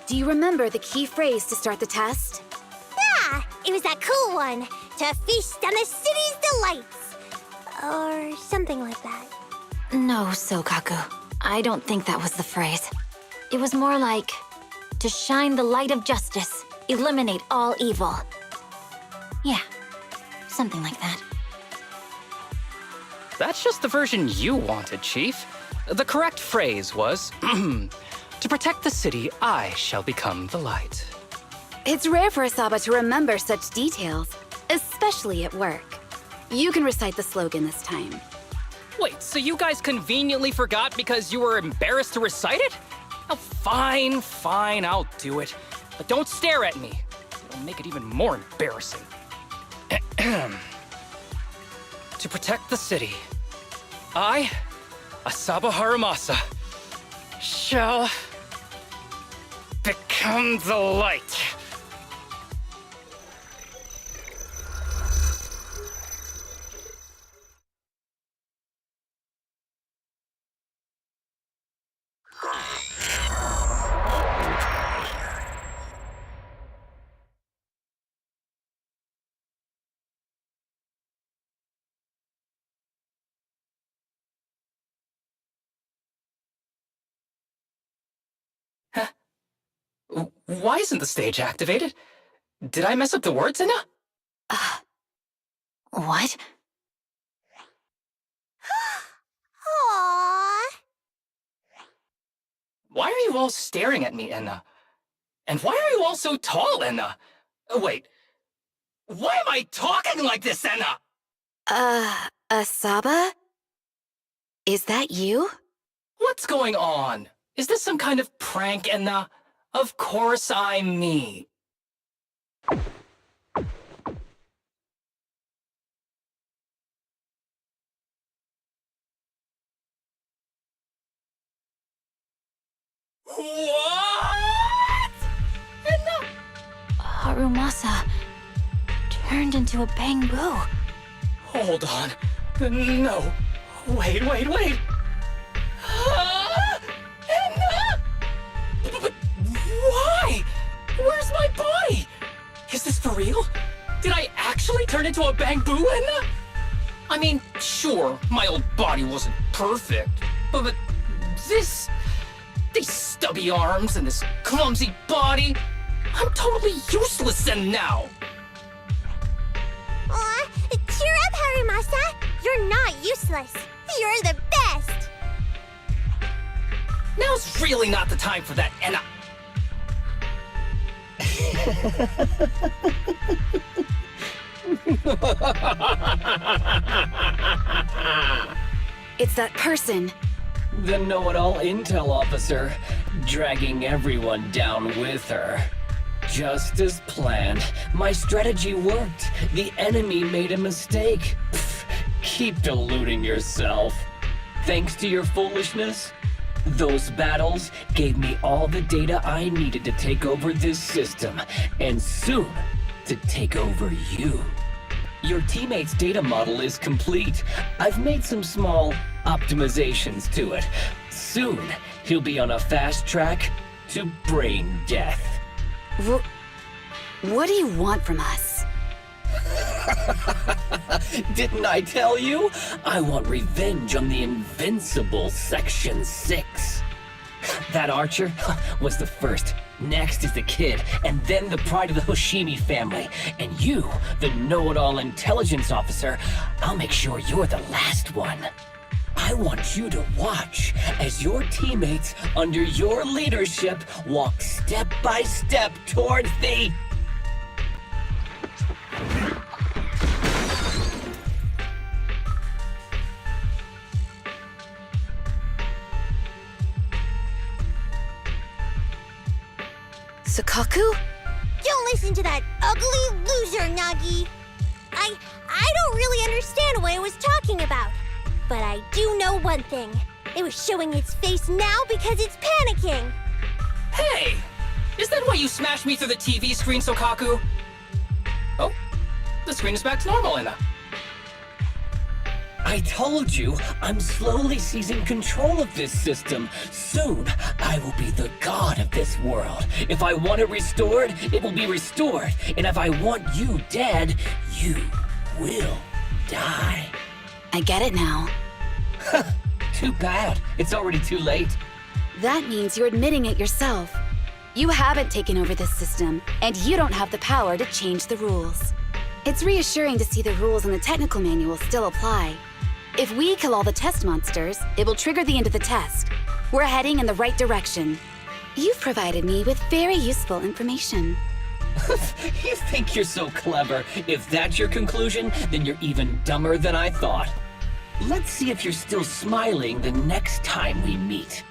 Do you remember the key phrase to start the test? Yeah, it was that cool one. To feast on the city's delights. Or something like that. No, Sokaku. I don't think that was the phrase. It was more like, to shine the light of justice, eliminate all evil. Yeah, something like that. That's just the version you wanted, Chief. The correct phrase was, to protect the city, I shall become the light. It's rare for Asaba to remember such details, especially at work. You can recite the slogan this time. Wait, so you guys conveniently forgot because you were embarrassed to recite it? Oh, fine, I'll do it. But don't stare at me. It'll make it even more embarrassing. To protect the city, I, Asaba Haramasa, shall become the light. Why isn't the stage activated? Did I mess up the words, Inna? What? Aww. Why are you all staring at me, Enna? And why are you all so tall, Enna? Wait, why am I talking like this, Enna? Asaba? Is that you? What's going on? Is this some kind of prank, Enna? Of course I'm me. What? Enna? Harumasa turned into a bamboo. Hold on. No. Wait. Enna? But why? Where's my body? Is this for real? Did I actually turn into a bamboo, Enna? I mean, sure, my old body wasn't perfect, but this... these stubby arms and this clumsy body... I'm totally useless then now! Aw, cheer up, Harumasa. You're not useless. You're the best. Now's really not the time for that, Enna. It's that person. The know-it-all intel officer, dragging everyone down with her. Just as planned. My strategy worked. The enemy made a mistake. Pfft, keep deluding yourself. Thanks to your foolishness, those battles gave me all the data I needed to take over this system, and soon to take over you. Your teammate's data model is complete. I've made some small optimizations to it. Soon, he'll be on a fast track to brain death. What do you want from us? Didn't I tell you? I want revenge on the invincible Section 6. That archer was the first. Next is the kid, and then the pride of the Hoshimi family. And you, the know-it-all intelligence officer, I'll make sure you're the last one. I want you to watch as your teammates, under your leadership, walk step by step towards the... Sokaku? Don't listen to that ugly loser, Nagi. I don't really understand what it was talking about. But I do know one thing. It was showing its face now because it's panicking. Hey! Is that why you smashed me through the TV screen, Sokaku? Oh, the screen is back to normal, Enna. I told you, I'm slowly seizing control of this system. Soon, I will be the god of this world. If I want it restored, it will be restored. And if I want you dead, you will die. I get it now. Too bad. It's already too late. That means you're admitting it yourself. You haven't taken over this system, and you don't have the power to change the rules. It's reassuring to see the rules in the technical manual still apply. If we kill all the test monsters, it will trigger the end of the test. We're heading in the right direction. You've provided me with very useful information. You think you're so clever. If that's your conclusion, then you're even dumber than I thought. Let's see if you're still smiling the next time we meet.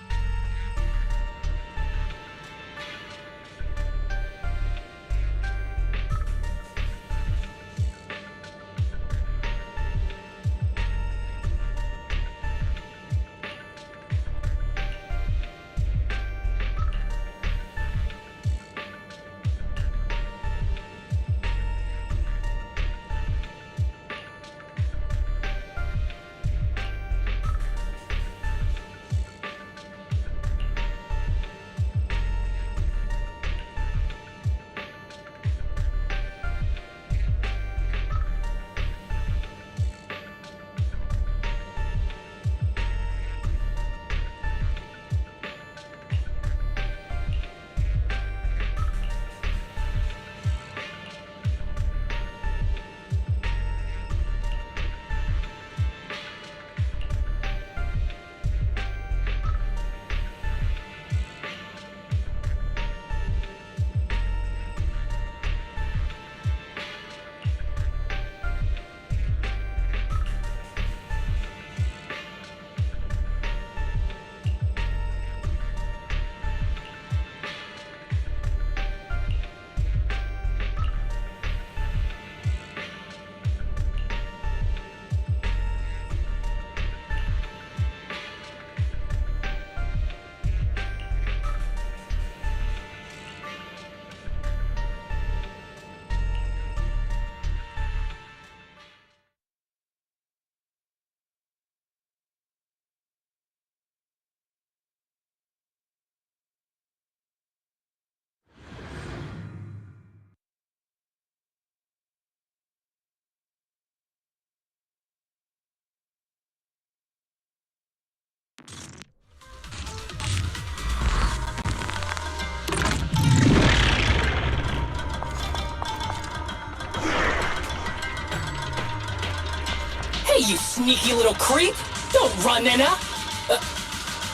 Hey, you sneaky little creep! Don't run, Nina!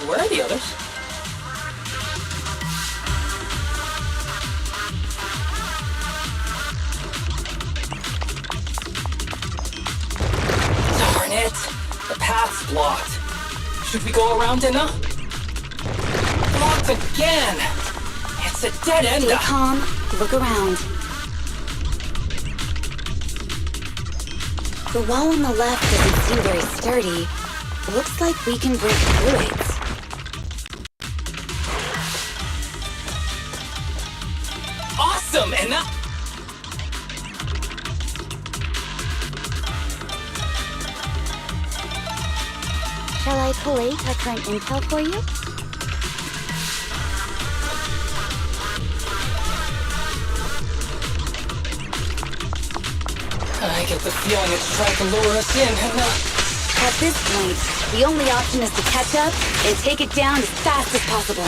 Where are the others? Darn it! The path's blocked. Should we go around, Nina? Blocked again! It's a dead end! Stay calm. Look around. The wall on the left doesn't seem very sturdy. Looks like we can break through it. Awesome, Enna! Shall I collate our current intel for you? I get the feeling it's trying to lure us in, Enna. At this point, the only option is to catch up and take it down as fast as possible.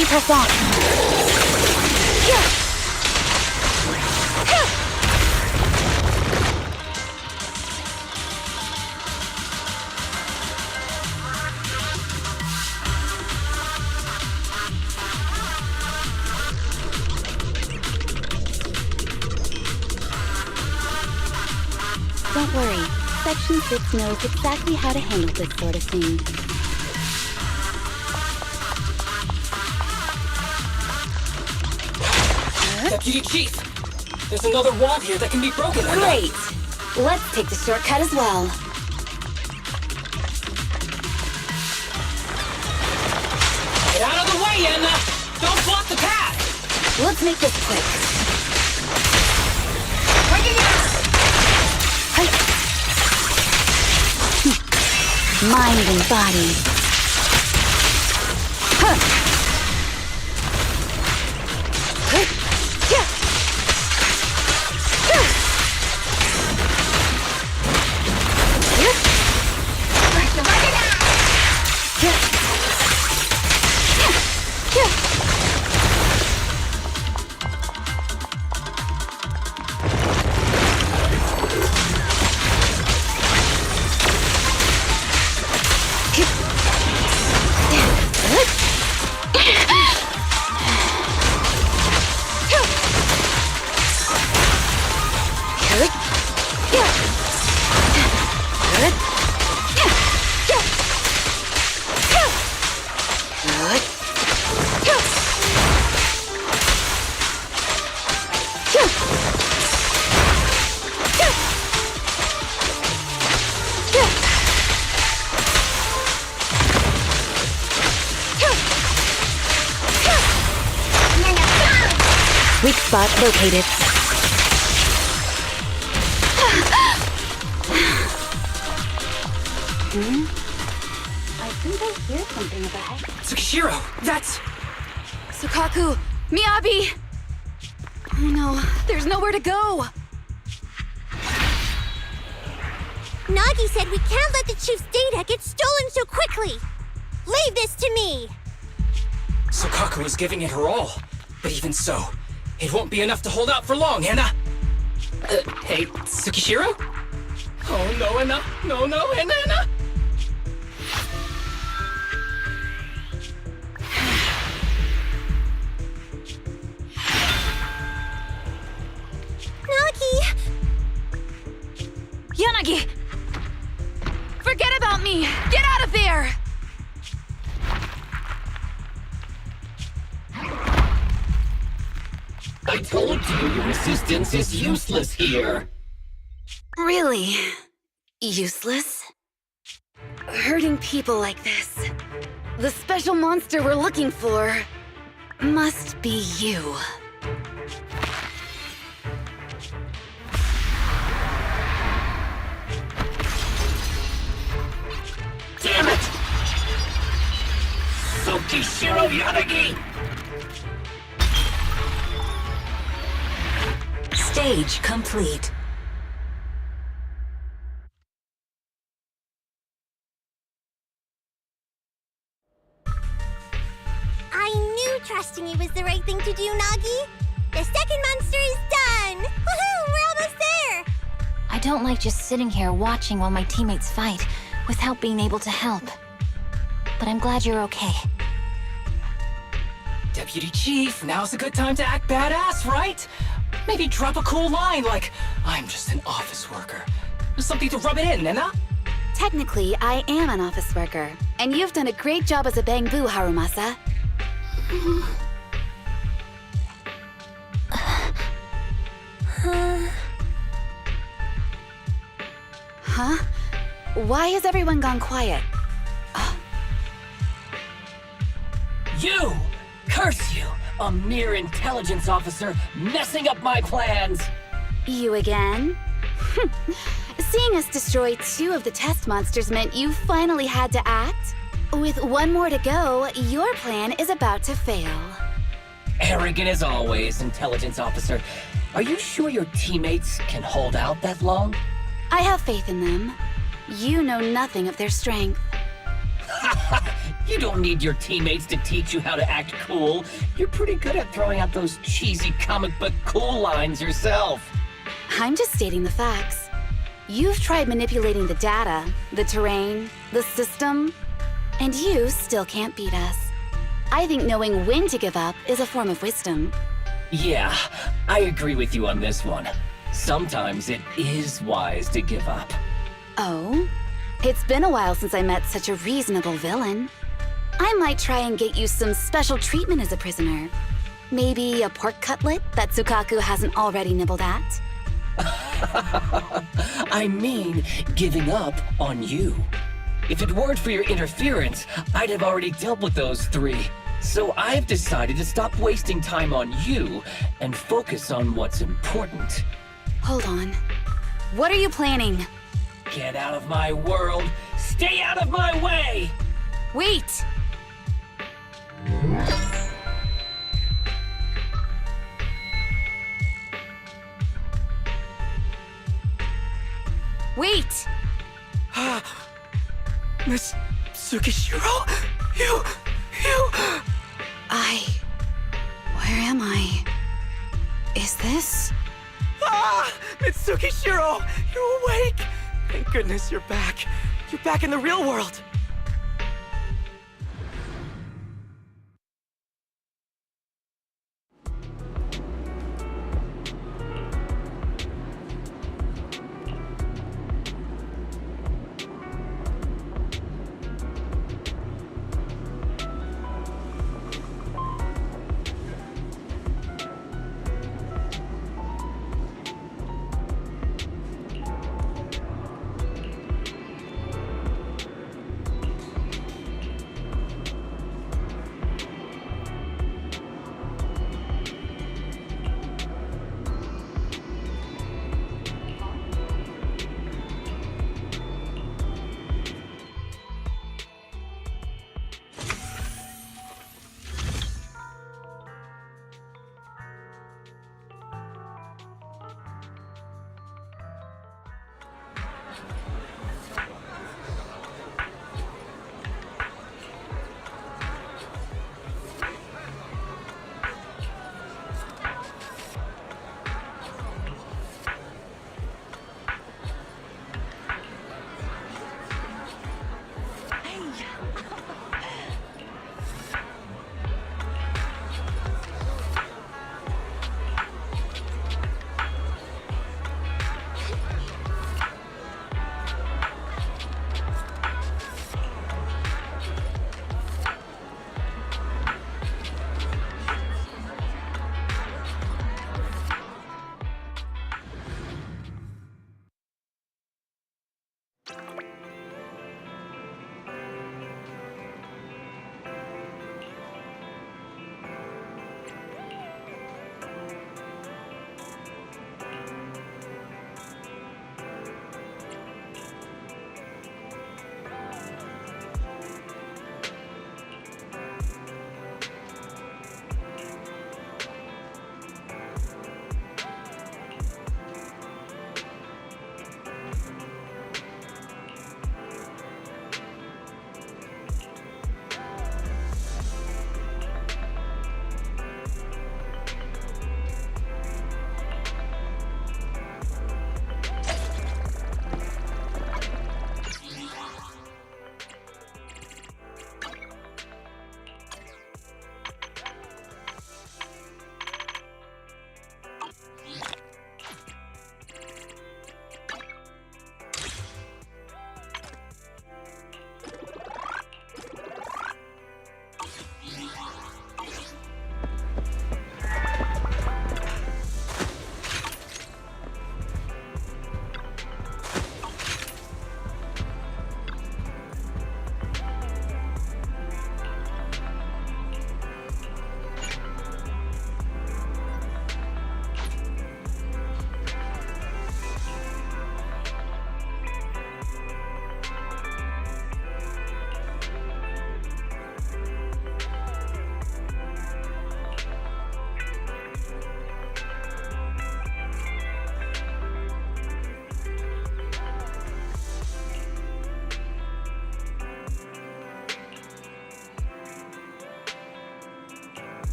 We press on. Don't worry. Section 6 knows exactly how to handle this sort of thing. Deputy Chief! There's another wall here that can be broken. Great! Let's take the shortcut as well. Get out of the way, Enna! Don't block the path! Let's make this quick. Breaking it! Mind and body. Huh. Weak spot located. I think I hear something about Tsukishiro, that's... Sukaku! Miyabi! Oh no, there's nowhere to go! Nagi said we can't let the chief's data get stolen so quickly. Leave this to me. Sukaku is giving it her all. But even so, it won't be enough to hold out for long, Enna! Hey, Tsukishiro? Oh no, Enna! No, Enna! Nagi! Yanagi! Forget about me! Get out of there! I told you your assistance is useless here. Really? Useless? Hurting people like this. The special monster we're looking for must be you. Damn it! Tsukishiro Yanagi! Stage complete. I knew trusting you was the right thing to do, Nagi. The second monster is done! Woohoo! We're almost there! I don't like just sitting here watching while my teammates fight without being able to help. But I'm glad you're okay. Deputy Chief, now's a good time to act badass, right? Maybe drop a cool line like, I'm just an office worker. Something to rub it in, Enna? Technically, I am an office worker, and you've done a great job as a bangbu, Harumasa. Huh? Why has everyone gone quiet? You! Curse you! A mere intelligence officer messing up my plans! You again? Seeing us destroy 2 of the test monsters meant you finally had to act? With 1 more to go, your plan is about to fail. Arrogant as always, intelligence officer. Are you sure your teammates can hold out that long? I have faith in them. You know nothing of their strength. You don't need your teammates to teach you how to act cool. You're pretty good at throwing out those cheesy comic book cool lines yourself. I'm just stating the facts. You've tried manipulating the data, the terrain, the system, and you still can't beat us. I think knowing when to give up is a form of wisdom. Yeah, I agree with you on this one. Sometimes it is wise to give up. Oh? It's been a while since I met such a reasonable villain. I might try and get you some special treatment as a prisoner. Maybe a pork cutlet that Tsukaku hasn't already nibbled at? I mean, giving up on you. If it weren't for your interference, I'd have already dealt with those three. So I've decided to stop wasting time on you and focus on what's important. Hold on. What are you planning? Get out of my world! Stay out of my way! Wait! Wait! Miss Tsukishiro? You... Where am I? Is this? Ah! Mitsukishiro! You're awake! Thank goodness you're back. You're back in the real world.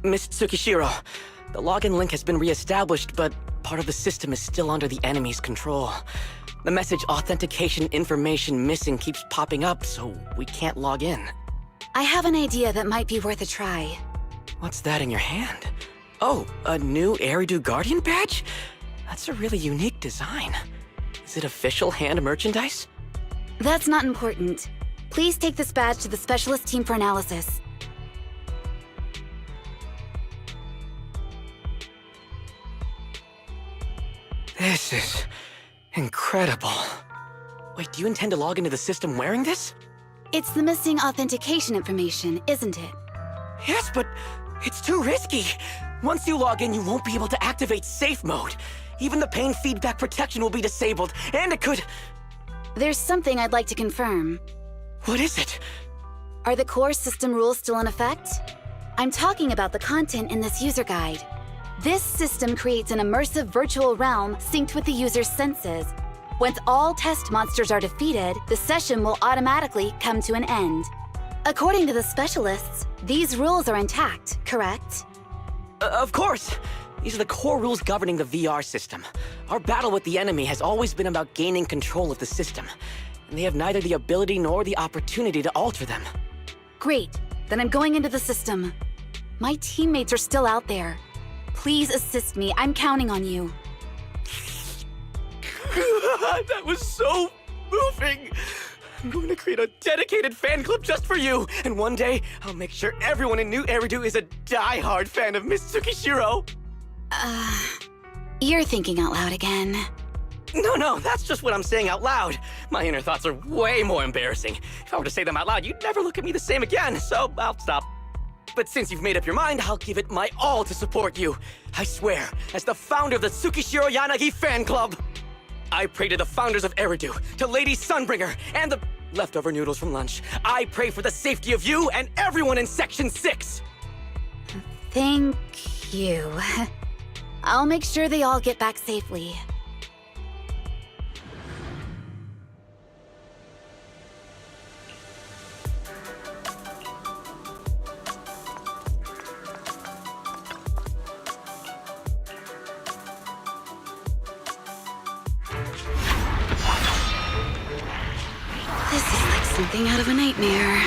Miss Tsukishiro, the login link has been re-established, but part of the system is still under the enemy's control. The message authentication information missing keeps popping up, so we can't log in. I have an idea that might be worth a try. What's that in your hand? Oh, a new Eridu Guardian badge? That's a really unique design. Is it official hand merchandise? That's not important. Please take this badge to the specialist team for analysis. This is incredible. Wait, do you intend to log into the system wearing this? It's the missing authentication information, isn't it? Yes, but it's too risky. Once you log in, you won't be able to activate safe mode. Even the pain feedback protection will be disabled, and it could... There's something I'd like to confirm. What is it? Are the core system rules still in effect? I'm talking about the content in this user guide. This system creates an immersive virtual realm synced with the user's senses. Once all test monsters are defeated, the session will automatically come to an end. According to the specialists, these rules are intact, correct? Of course! These are the core rules governing the VR system. Our battle with the enemy has always been about gaining control of the system, and they have neither the ability nor the opportunity to alter them. Great, then I'm going into the system. My teammates are still out there. Please assist me, I'm counting on you. That was so moving! I'm going to create a dedicated fan club just for you, and one day, I'll make sure everyone in New Eridu is a die-hard fan of Miss Tsukishiro! You're thinking out loud again. No, that's just what I'm saying out loud. My inner thoughts are way more embarrassing. If I were to say them out loud, you'd never look at me the same again, so I'll stop. But since you've made up your mind, I'll give it my all to support you. I swear, as the founder of the Tsukishiro Yanagi fan club, I pray to the founders of Eridu, to Lady Sunbringer, and the leftover noodles from lunch. I pray for the safety of you and everyone in Section 6! Thank you. I'll make sure they all get back safely. This is like something out of a nightmare.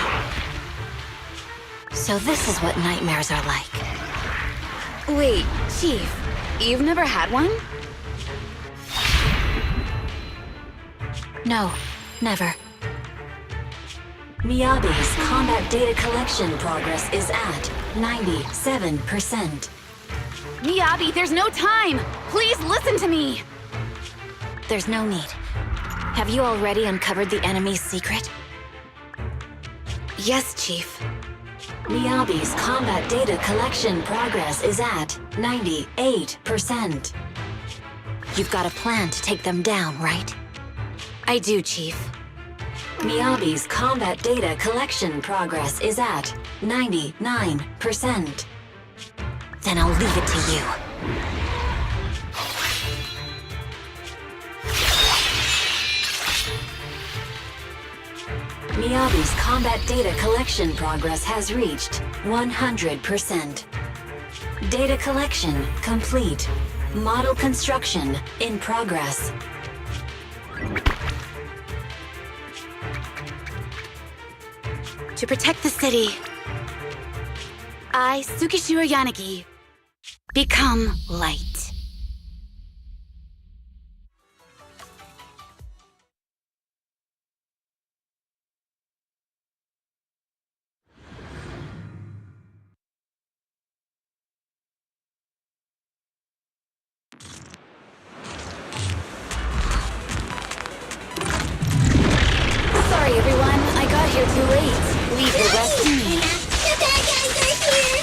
So this is what nightmares are like. Wait, Chief, you've never had one? No, never. Miyabi's combat data collection progress is at 97%. Miyabi, there's no time! Please listen to me! There's no need. Have you already uncovered the enemy's secret? Yes, Chief. Miyabi's combat data collection progress is at 98%. You've got a plan to take them down, right? I do, Chief. Miyabi's combat data collection progress is at 99%. Then I'll leave it to you. Miyabi's combat data collection progress has reached 100%. Data collection complete. Model construction in progress. To protect the city, I, Tsukishiro Yanagi, become light. Sorry, everyone. I got here too late. Leave the rest to me. The bad guys are here!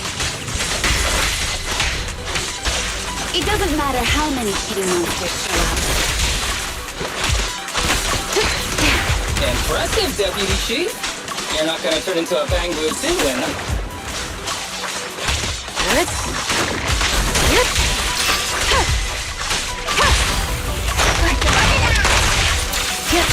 It doesn't matter how many kitty monsters show up. Impressive, Deputy Chief. You're not gonna turn into a Bang Boo Penguin. Good. Yep. Yep. Yep.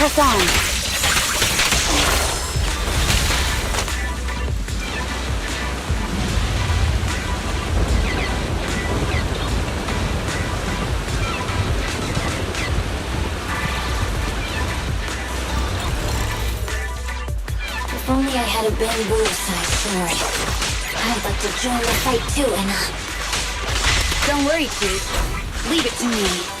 press on. If only I had a bamboo-sized sword. I'd like to join the fight too, Anna. Don't worry, Chief. Leave it to me.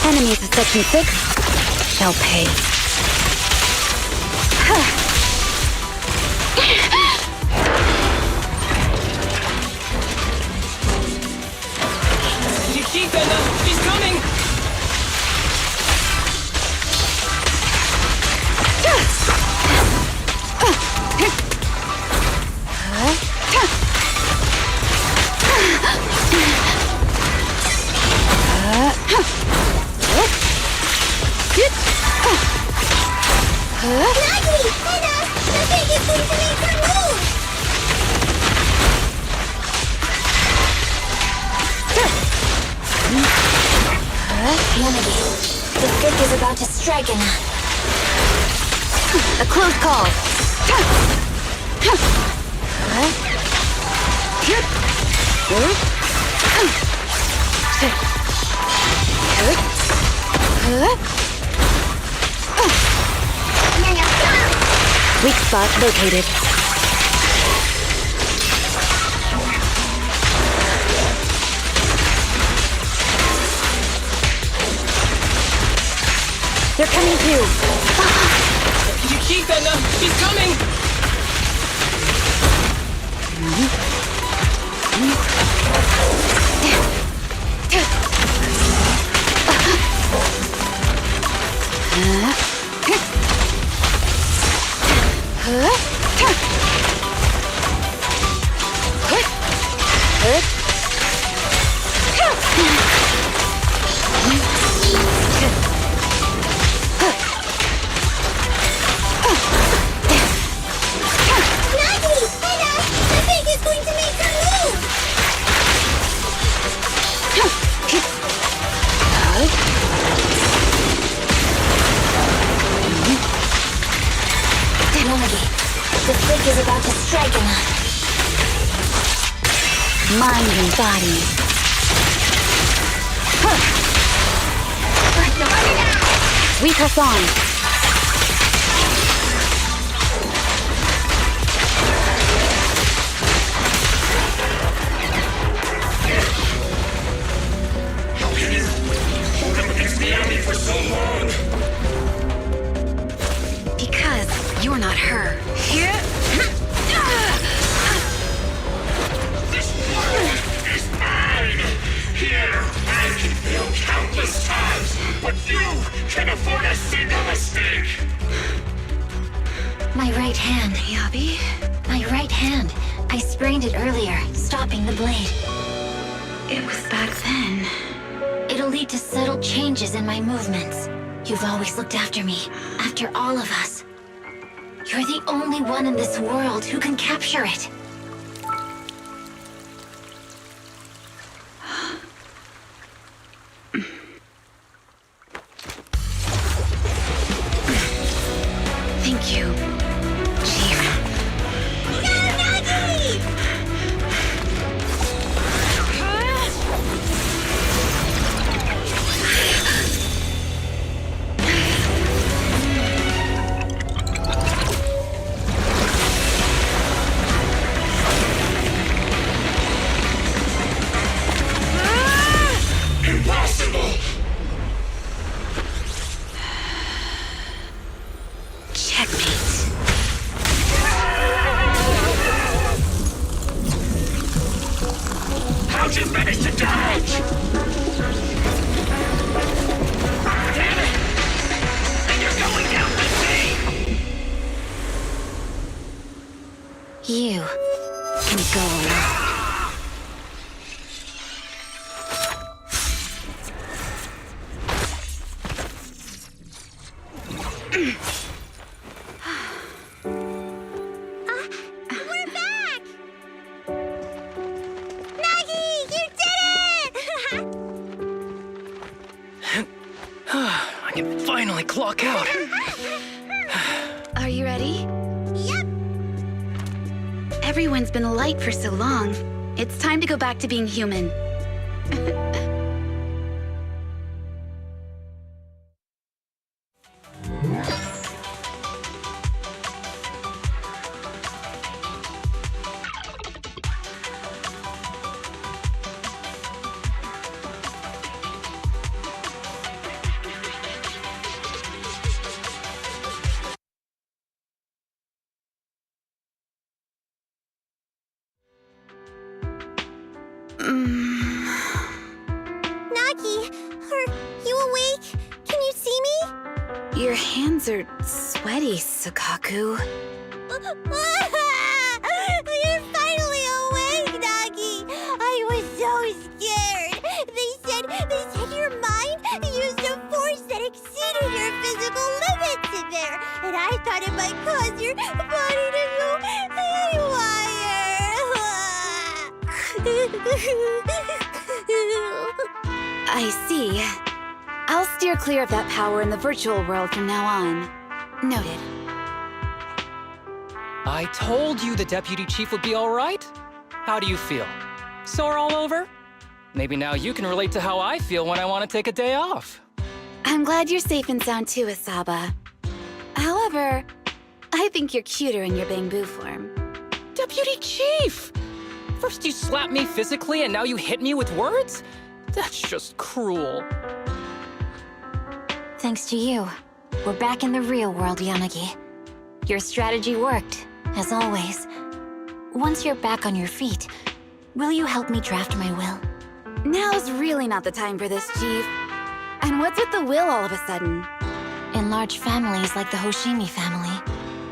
Enemies of Section 6 shall pay. You keep Anna! She's coming! Nagi! Anna! I think it's going to make her move! Unity, the thick is about to strike, Anna. A close call. Weak spot located. They're coming through. You keep Anna! She's coming! Nagi! Anna! I think it's going to make her move! Unity, the thick is about to strike, Anna. Mind and body. We press on. How can you hold up against the enemy for so long? Because you're not her. This world is mine! Here, I can fail countless times, but you can afford a single mistake! My right hand. Yabi? My right hand. I sprained it earlier, stopping the blade. It was back then. It'll lead to subtle changes in my movements. You've always looked after me, after all of us. You're the only one in this world who can capture it. Thank you, Chief. Nagi! I can finally clock out. Are you ready? Yep. Everyone's been light for so long. It's time to go back to being human. Nagi, are you awake? Can you see me? Your hands are sweaty, Sukaku. You're finally awake, Nagi! I was so scared. They said your mind used a force that exceeded your physical limits in there, and I thought it might cause your body to go haywire. I see. I'll steer clear of that power in the virtual world from now on. Noted. I told you the Deputy Chief would be all right. How do you feel? Sore all over? Maybe now you can relate to how I feel when I want to take a day off. I'm glad you're safe and sound too, Asaba. However, I think you're cuter in your bamboo form. Deputy Chief! First you slap me physically and now you hit me with words? That's just cruel. Thanks to you, we're back in the real world, Yanagi. Your strategy worked, as always. Once you're back on your feet, will you help me draft my will? Now's really not the time for this, Chief. And what's with the will all of a sudden? In large families like the Hoshimi family,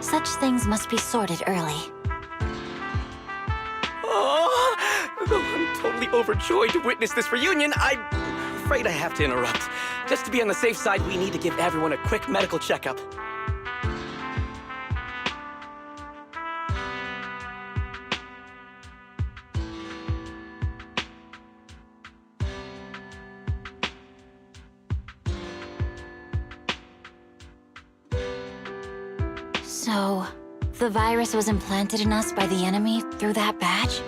such things must be sorted early. Oh, though I'm totally overjoyed to witness this reunion, I'm afraid I have to interrupt. Just to be on the safe side, we need to give everyone a quick medical checkup. So, the virus was implanted in us by the enemy through that badge?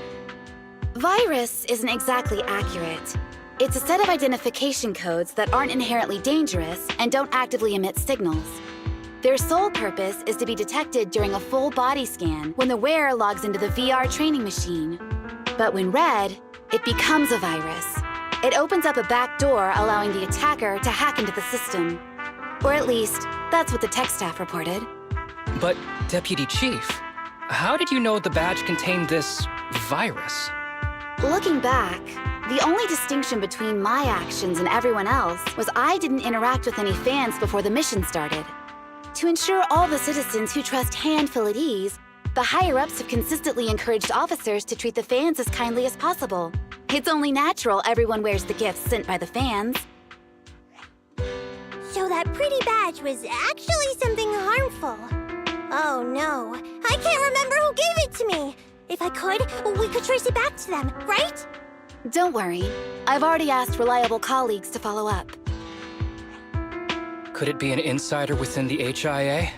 Virus isn't exactly accurate. It's a set of identification codes that aren't inherently dangerous and don't actively emit signals. Their sole purpose is to be detected during a full body scan when the wearer logs into the VR training machine. But when read, it becomes a virus. It opens up a back door allowing the attacker to hack into the system. Or at least, that's what the tech staff reported. But, Deputy Chief, how did you know the badge contained this virus? Looking back, the only distinction between my actions and everyone else was I didn't interact with any fans before the mission started. To ensure all the citizens who trust Han feel at ease, the higher-ups have consistently encouraged officers to treat the fans as kindly as possible. It's only natural everyone wears the gifts sent by the fans. So that pretty badge was actually something harmful. Oh no, I can't remember who gave it to me. If I could, we could trace it back to them, right? Don't worry. I've already asked reliable colleagues to follow up. Could it be an insider within the HIA?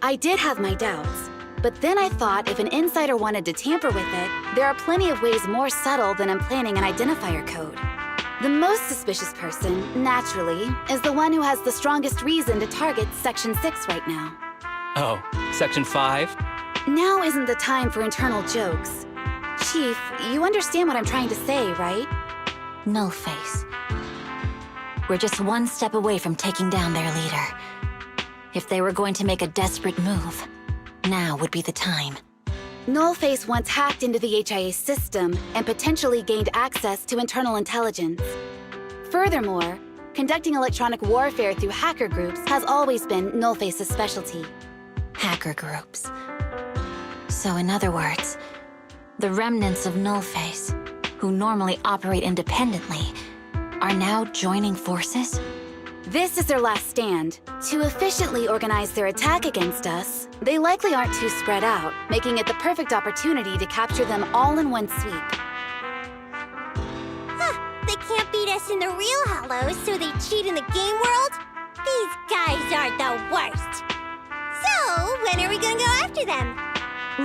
I did have my doubts, but then I thought if an insider wanted to tamper with it, there are plenty of ways more subtle than implanting an identifier code. The most suspicious person, naturally, is the one who has the strongest reason to target Section 6 right now. Oh, Section 5? Now isn't the time for internal jokes. Chief, you understand what I'm trying to say, right? Nullface. We're just one step away from taking down their leader. If they were going to make a desperate move, now would be the time. Nullface once hacked into the HIA system and potentially gained access to internal intelligence. Furthermore, conducting electronic warfare through hacker groups has always been Nullface's specialty. Hacker groups. So in other words, the remnants of Nullface, who normally operate independently, are now joining forces? This is their last stand. To efficiently organize their attack against us, they likely aren't too spread out, making it the perfect opportunity to capture them all in one sweep. Huh, they can't beat us in the real Hollows, so they cheat in the game world? These guys are the worst. So, when are we gonna go after them?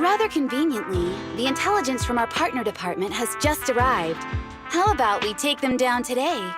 Rather conveniently, the intelligence from our partner department has just arrived. How about we take them down today?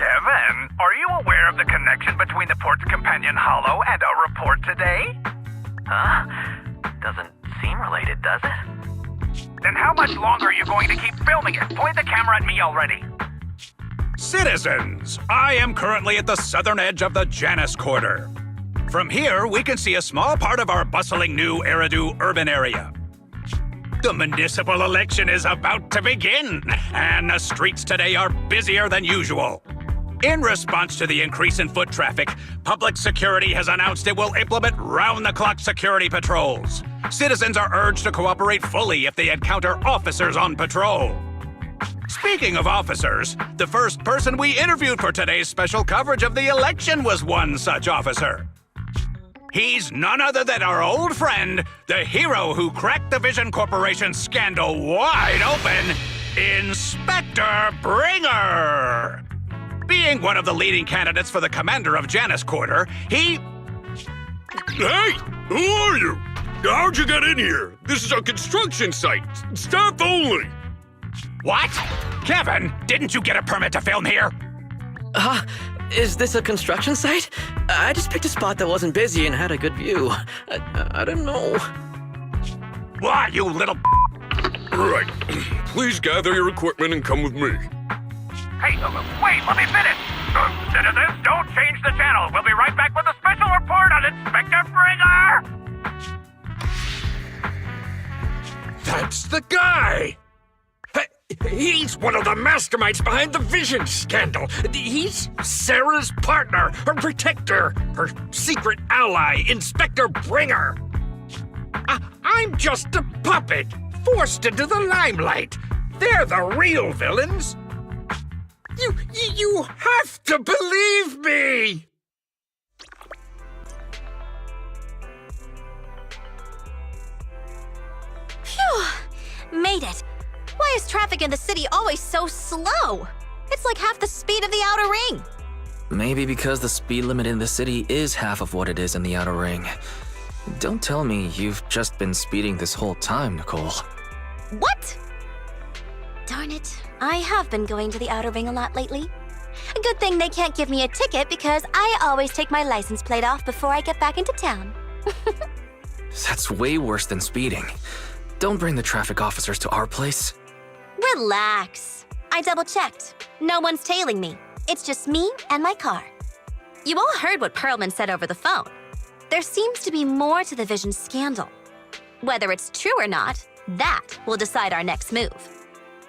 Kevin, are you aware of the connection between the port's companion hollow and our report today? Huh? Doesn't seem related, does it? Then how much longer are you going to keep filming it? Point the camera at me already. Citizens, I am currently at the southern edge of the Janus Quarter. From here, we can see a small part of our bustling new Eridu urban area. The municipal election is about to begin, and the streets today are busier than usual. In response to the increase in foot traffic, public security has announced it will implement round-the-clock security patrols. Citizens are urged to cooperate fully if they encounter officers on patrol. Speaking of officers, the first person we interviewed for today's special coverage of the election was one such officer. He's none other than our old friend, the hero who cracked the Vision Corporation scandal wide open, Inspector Bringer! Being one of the leading candidates for the commander of Janus Quarter, he... Hey! Who are you? How'd you get in here? This is a construction site. Staff only. What? Kevin, didn't you get a permit to film here? Is this a construction site? I just picked a spot that wasn't busy and had a good view. I don't know. Why, you little... Right. Please gather your equipment and come with me. Hey, wait, let me finish. Citizens, don't change the channel. We'll be right back with a special report on Inspector Bringer. That's the guy! Hey, he's one of the masterminds behind the Vision scandal. He's Sarah's partner, her protector, her secret ally, Inspector Bringer. I'm just a puppet, forced into the limelight. They're the real villains. You have to believe me! Phew! Made it. Why is traffic in the city always so slow? It's like half the speed of the outer ring. Maybe because the speed limit in the city is half of what it is in the outer ring. Don't tell me you've just been speeding this whole time, Nicole. What? Darn it. I have been going to the outer ring a lot lately. A good thing they can't give me a ticket because I always take my license plate off before I get back into town. That's way worse than speeding. Don't bring the traffic officers to our place. Relax. I double-checked. No one's tailing me. It's just me and my car. You all heard what Perlman said over the phone. There seems to be more to the Vision scandal. Whether it's true or not, that will decide our next move.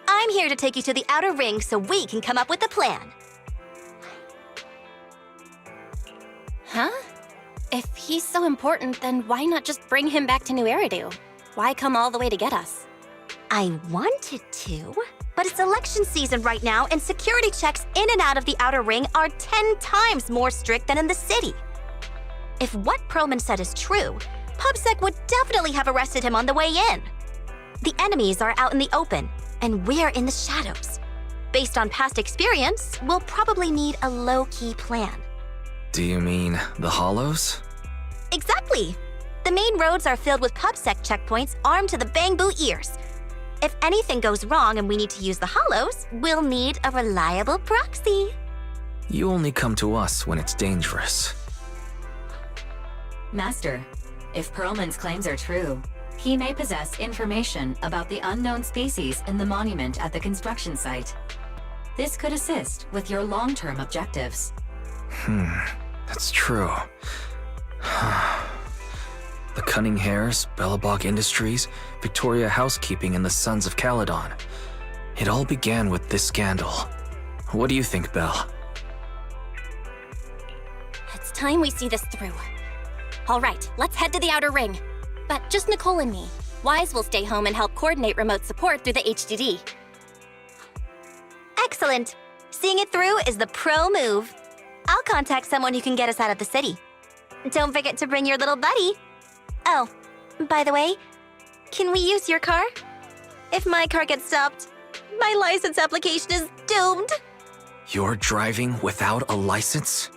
I'm here to take you to the outer ring so we can come up with a plan. Huh? If he's so important, then why not just bring him back to New Eridu? Why come all the way to get us? I wanted to, but it's election season right now and security checks in and out of the outer ring are 10 times more strict than in the city. If what Perlman said is true, PubSec would definitely have arrested him on the way in. The enemies are out in the open, and we're in the shadows. Based on past experience, we'll probably need a low-key plan. Do you mean the Hollows? Exactly! The main roads are filled with PubSec checkpoints armed to the bang-boo ears. If anything goes wrong and we need to use the Hollows, we'll need a reliable proxy. You only come to us when it's dangerous. Master, if Perlman's claims are true, he may possess information about the unknown species in the monument at the construction site. This could assist with your long-term objectives. That's true. The Cunning Hares, Bellabog Industries, Victoria Housekeeping, and the Sons of Caledon. It all began with this scandal. What do you think, Belle? It's time we see this through. All right, let's head to the outer ring. But just Nicole and me. Wise will stay home and help coordinate remote support through the HDD. Excellent. Seeing it through is the pro move. I'll contact someone who can get us out of the city. Don't forget to bring your little buddy. Oh, by the way, can we use your car? If my car gets stopped, my license application is doomed. You're driving without a license?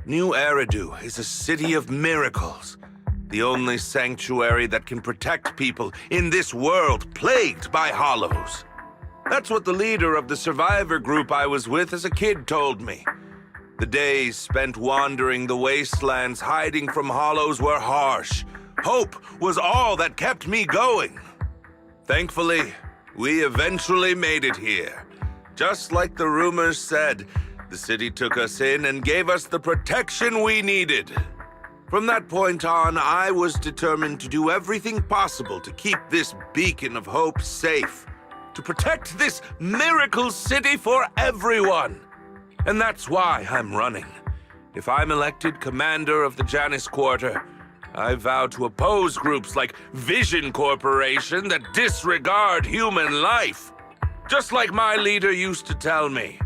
New Eridu is a city of miracles. The only sanctuary that can protect people in this world plagued by hollows. That's what the leader of the survivor group I was with as a kid told me. The days spent wandering the wastelands hiding from hollows were harsh. Hope was all that kept me going. Thankfully, we eventually made it here. Just like the rumors said, the city took us in and gave us the protection we needed. From that point on, I was determined to do everything possible to keep this beacon of hope safe, to protect this miracle city for everyone. And that's why I'm running. If I'm elected commander of the Janus Quarter, I vow to oppose groups like Vision Corporation that disregard human life. Just like my leader used to tell me.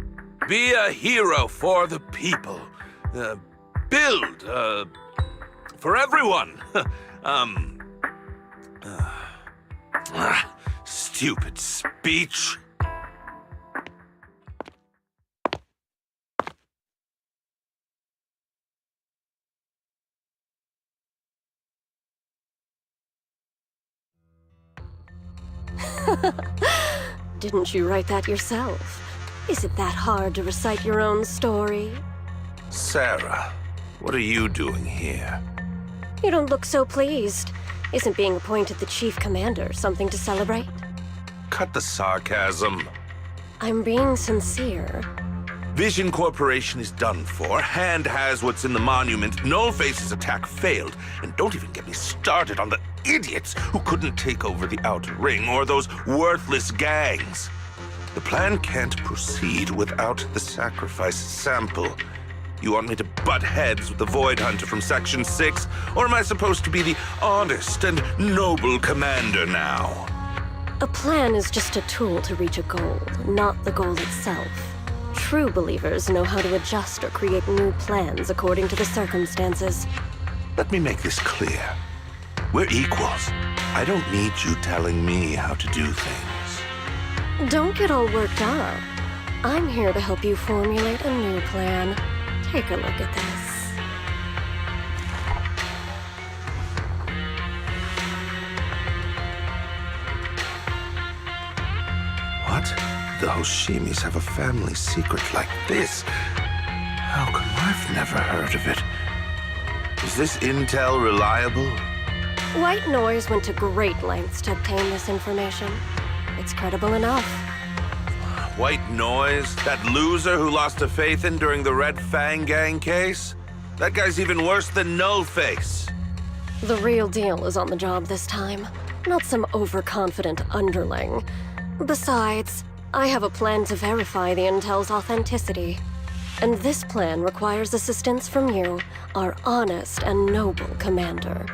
Be a hero for the people. Build, for everyone. Stupid speech. Didn't you write that yourself? Is it that hard to recite your own story? Sarah, what are you doing here? You don't look so pleased. Isn't being appointed the chief commander something to celebrate? Cut the sarcasm. I'm being sincere. Vision Corporation is done for. Hand has what's in the monument. Nullface's attack failed. And don't even get me started on the idiots who couldn't take over the Outer Ring or those worthless gangs. The plan can't proceed without the sacrifice sample. You want me to butt heads with the Void Hunter from Section 6? Or am I supposed to be the honest and noble commander now? A plan is just a tool to reach a goal, not the goal itself. True believers know how to adjust or create new plans according to the circumstances. Let me make this clear. We're equals. I don't need you telling me how to do things. Don't get all worked up. I'm here to help you formulate a new plan. Take a look at this. What? The Hoshimis have a family secret like this? How come I've never heard of it? Is this intel reliable? White Noise went to great lengths to obtain this information. It's credible enough. White Noise? That loser who lost a faith in during the Red Fang Gang case? That guy's even worse than Nullface. The real deal is on the job this time, not some overconfident underling. Besides, I have a plan to verify the intel's authenticity. And this plan requires assistance from you, our honest and noble commander.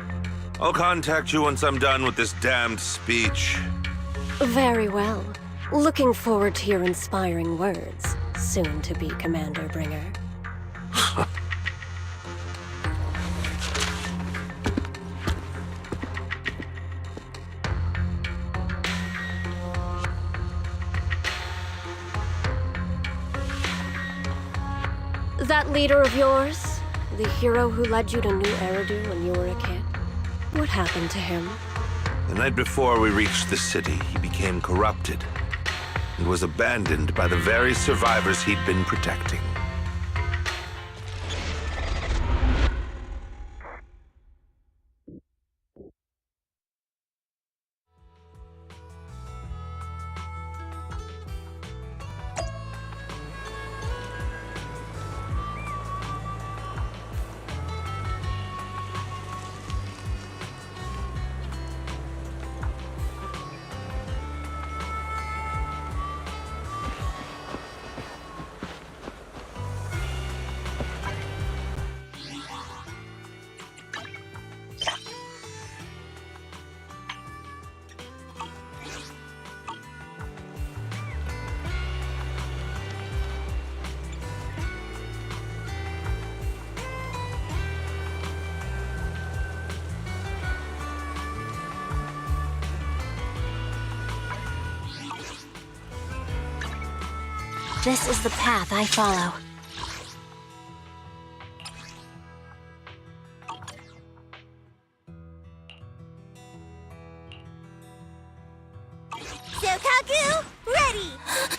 I'll contact you once I'm done with this damned speech. Very well. Looking forward to your inspiring words, soon-to-be Commander Bringer. That leader of yours, the hero who led you to New Eridu when you were a kid, what happened to him? The night before we reached the city, he became corrupted and was abandoned by the very survivors he'd been protecting. This is the path I follow. Sokaku, ready!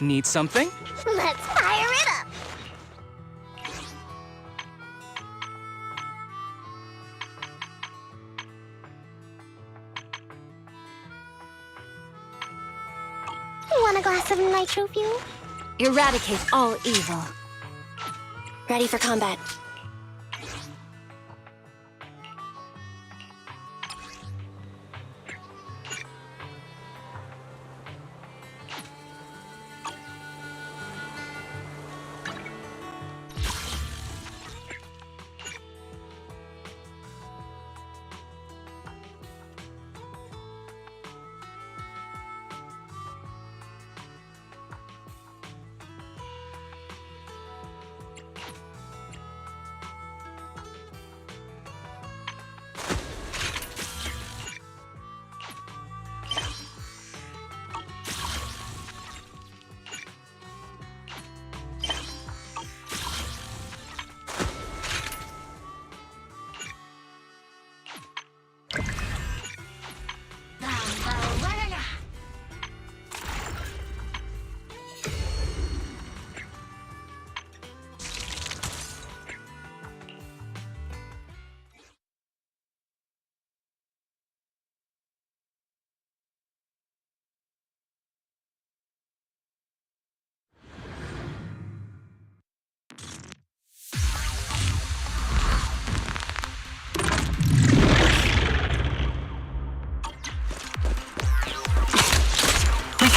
Need something? Let's fire it up! Want a glass of nitro fuel? Eradicate all evil. Ready for combat.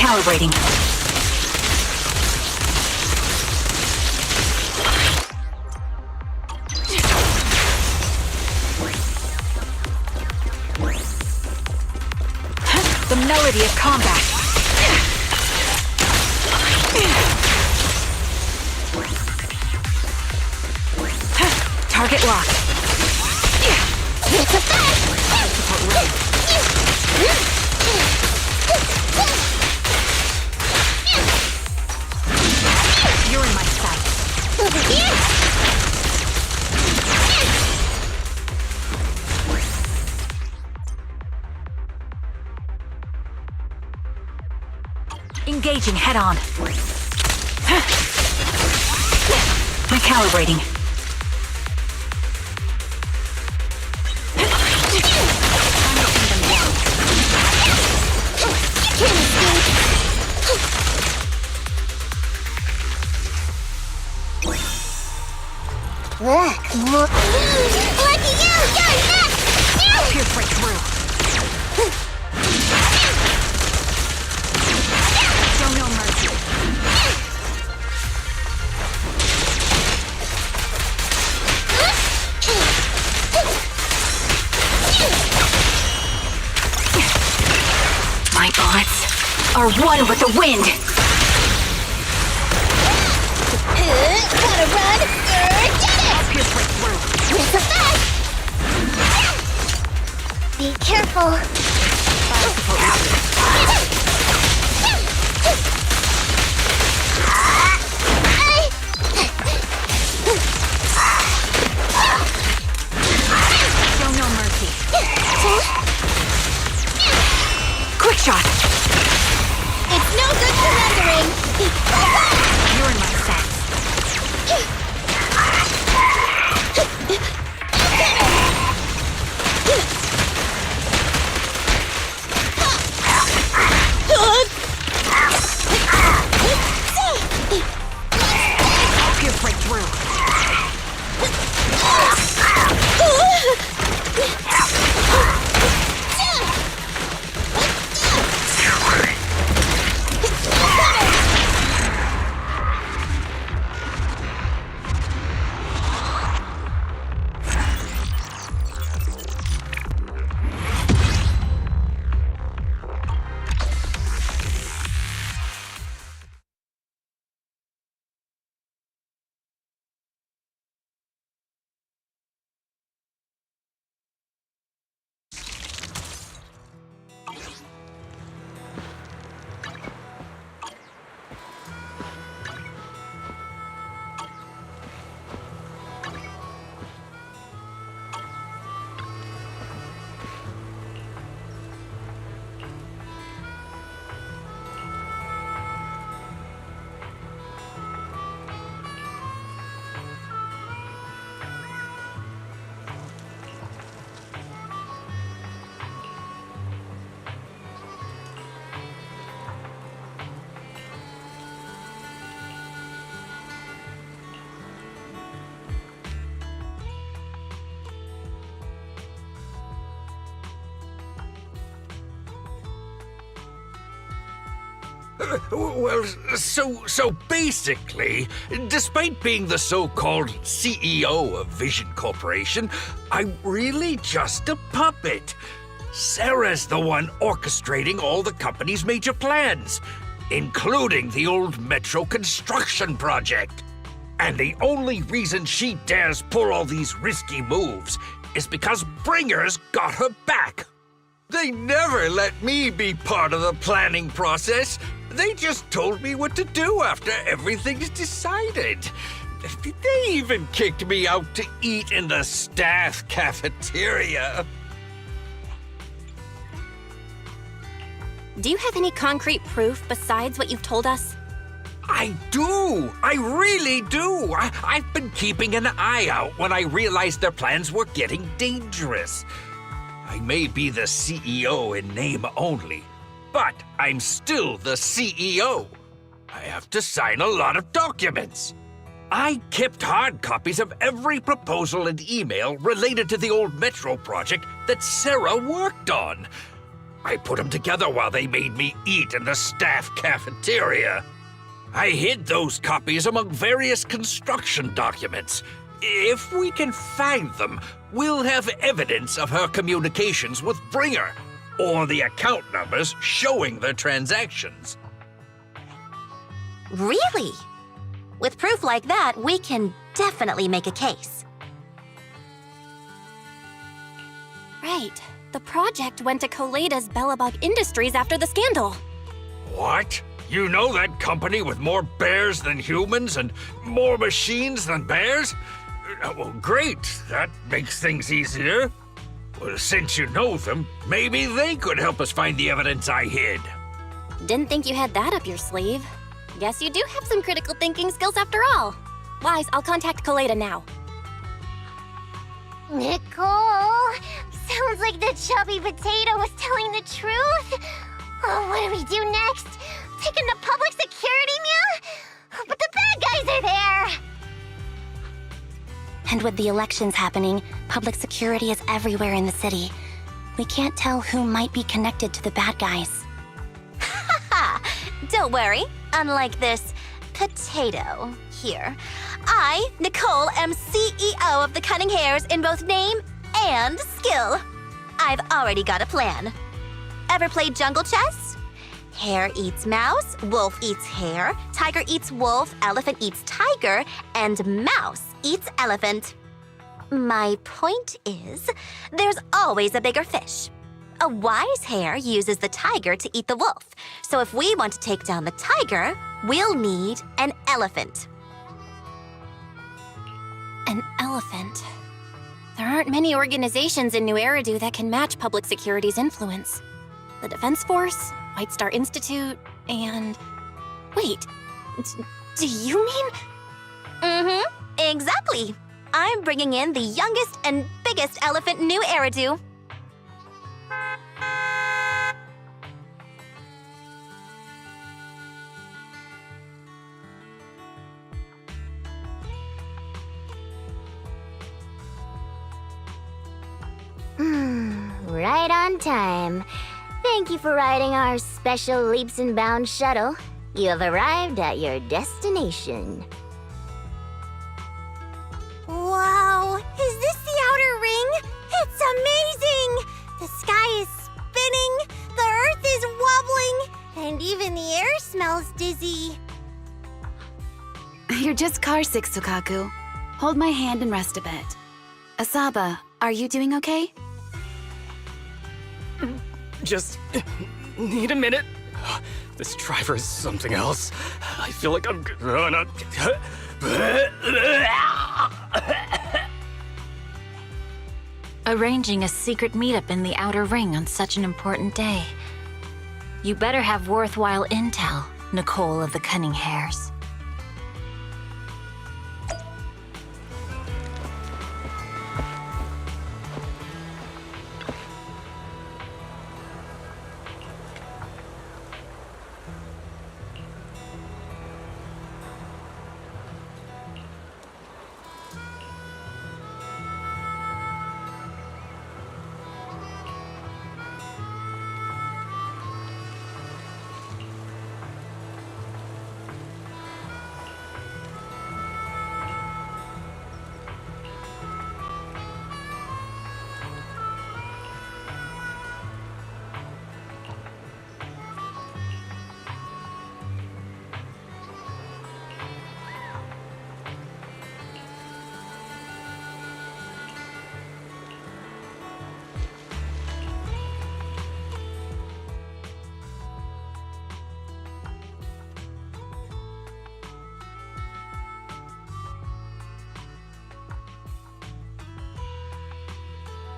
Recalibrating. The melody of combat. Target locked. It's a fact! You're in my sight. Over here! Engaging head on. Recalibrating. Lucky you! You're next! Pierce right through. Show no mercy. My bullets are one with the wind. Gotta run or get it! Pierce right through. It's a fact! Be careful. Show no mercy. Quick shot. It's no good surrendering. You're in my sights. Pierce right through. Well, so basically, despite being the so-called CEO of Vision Corporation, I'm really just a puppet. Sarah's the one orchestrating all the company's major plans, including the old metro construction project. And the only reason she dares pull all these risky moves is because Bringer's got her back. They never let me be part of the planning process. They just told me what to do after everything's decided. They even kicked me out to eat in the staff cafeteria. Do you have any concrete proof besides what you've told us? I do! I really do! I've been keeping an eye out when I realized their plans were getting dangerous. I may be the CEO in name only, but I'm still the CEO. I have to sign a lot of documents. I kept hard copies of every proposal and email related to the old metro project that Sarah worked on. I put them together while they made me eat in the staff cafeteria. I hid those copies among various construction documents. If we can find them, we'll have evidence of her communications with Bringer, or the account numbers showing their transactions. Really? With proof like that, we can definitely make a case. Right. The project went to Koleda's Bellabog Industries after the scandal. What? You know that company with more bears than humans and more machines than bears? Well, great. That makes things easier. Well, since you know them, maybe they could help us find the evidence I hid. Didn't think you had that up your sleeve. Guess you do have some critical thinking skills after all. Wise, I'll contact Koleda now. Nicole, sounds like the chubby potato was telling the truth. Oh, what do we do next? Take him to public security, Mia? But the bad guys are there. And with the elections happening, public security is everywhere in the city. We can't tell who might be connected to the bad guys. Haha! Don't worry. Unlike this potato here, I, Nicole, am CEO of the Cunning Hares in both name and skill. I've already got a plan. Ever played jungle chess? Hare eats mouse, wolf eats hare, tiger eats wolf, elephant eats tiger, and mouse eats elephant. My point is, there's always a bigger fish. A wise hare uses the tiger to eat the wolf. So if we want to take down the tiger, we'll need an elephant. An elephant? There aren't many organizations in New Eridu that can match public security's influence. The Defense Force, White Star Institute, and... Wait, do you mean... Mm-hmm, exactly. I'm bringing in the youngest and biggest elephant in New Eridu. Right on time. Thank you for riding our special leaps and bounds shuttle. You have arrived at your destination. Wow, is this the outer ring? It's amazing! The sky is spinning, the earth is wobbling, and even the air smells dizzy. You're just carsick, Sukaku. Hold my hand and rest a bit. Asaba, are you doing okay? Just need a minute. This driver is something else. I feel like I'm gonna... Arranging a secret meetup in the Outer Ring on such an important day. You better have worthwhile intel, Nicole of the Cunning Hares.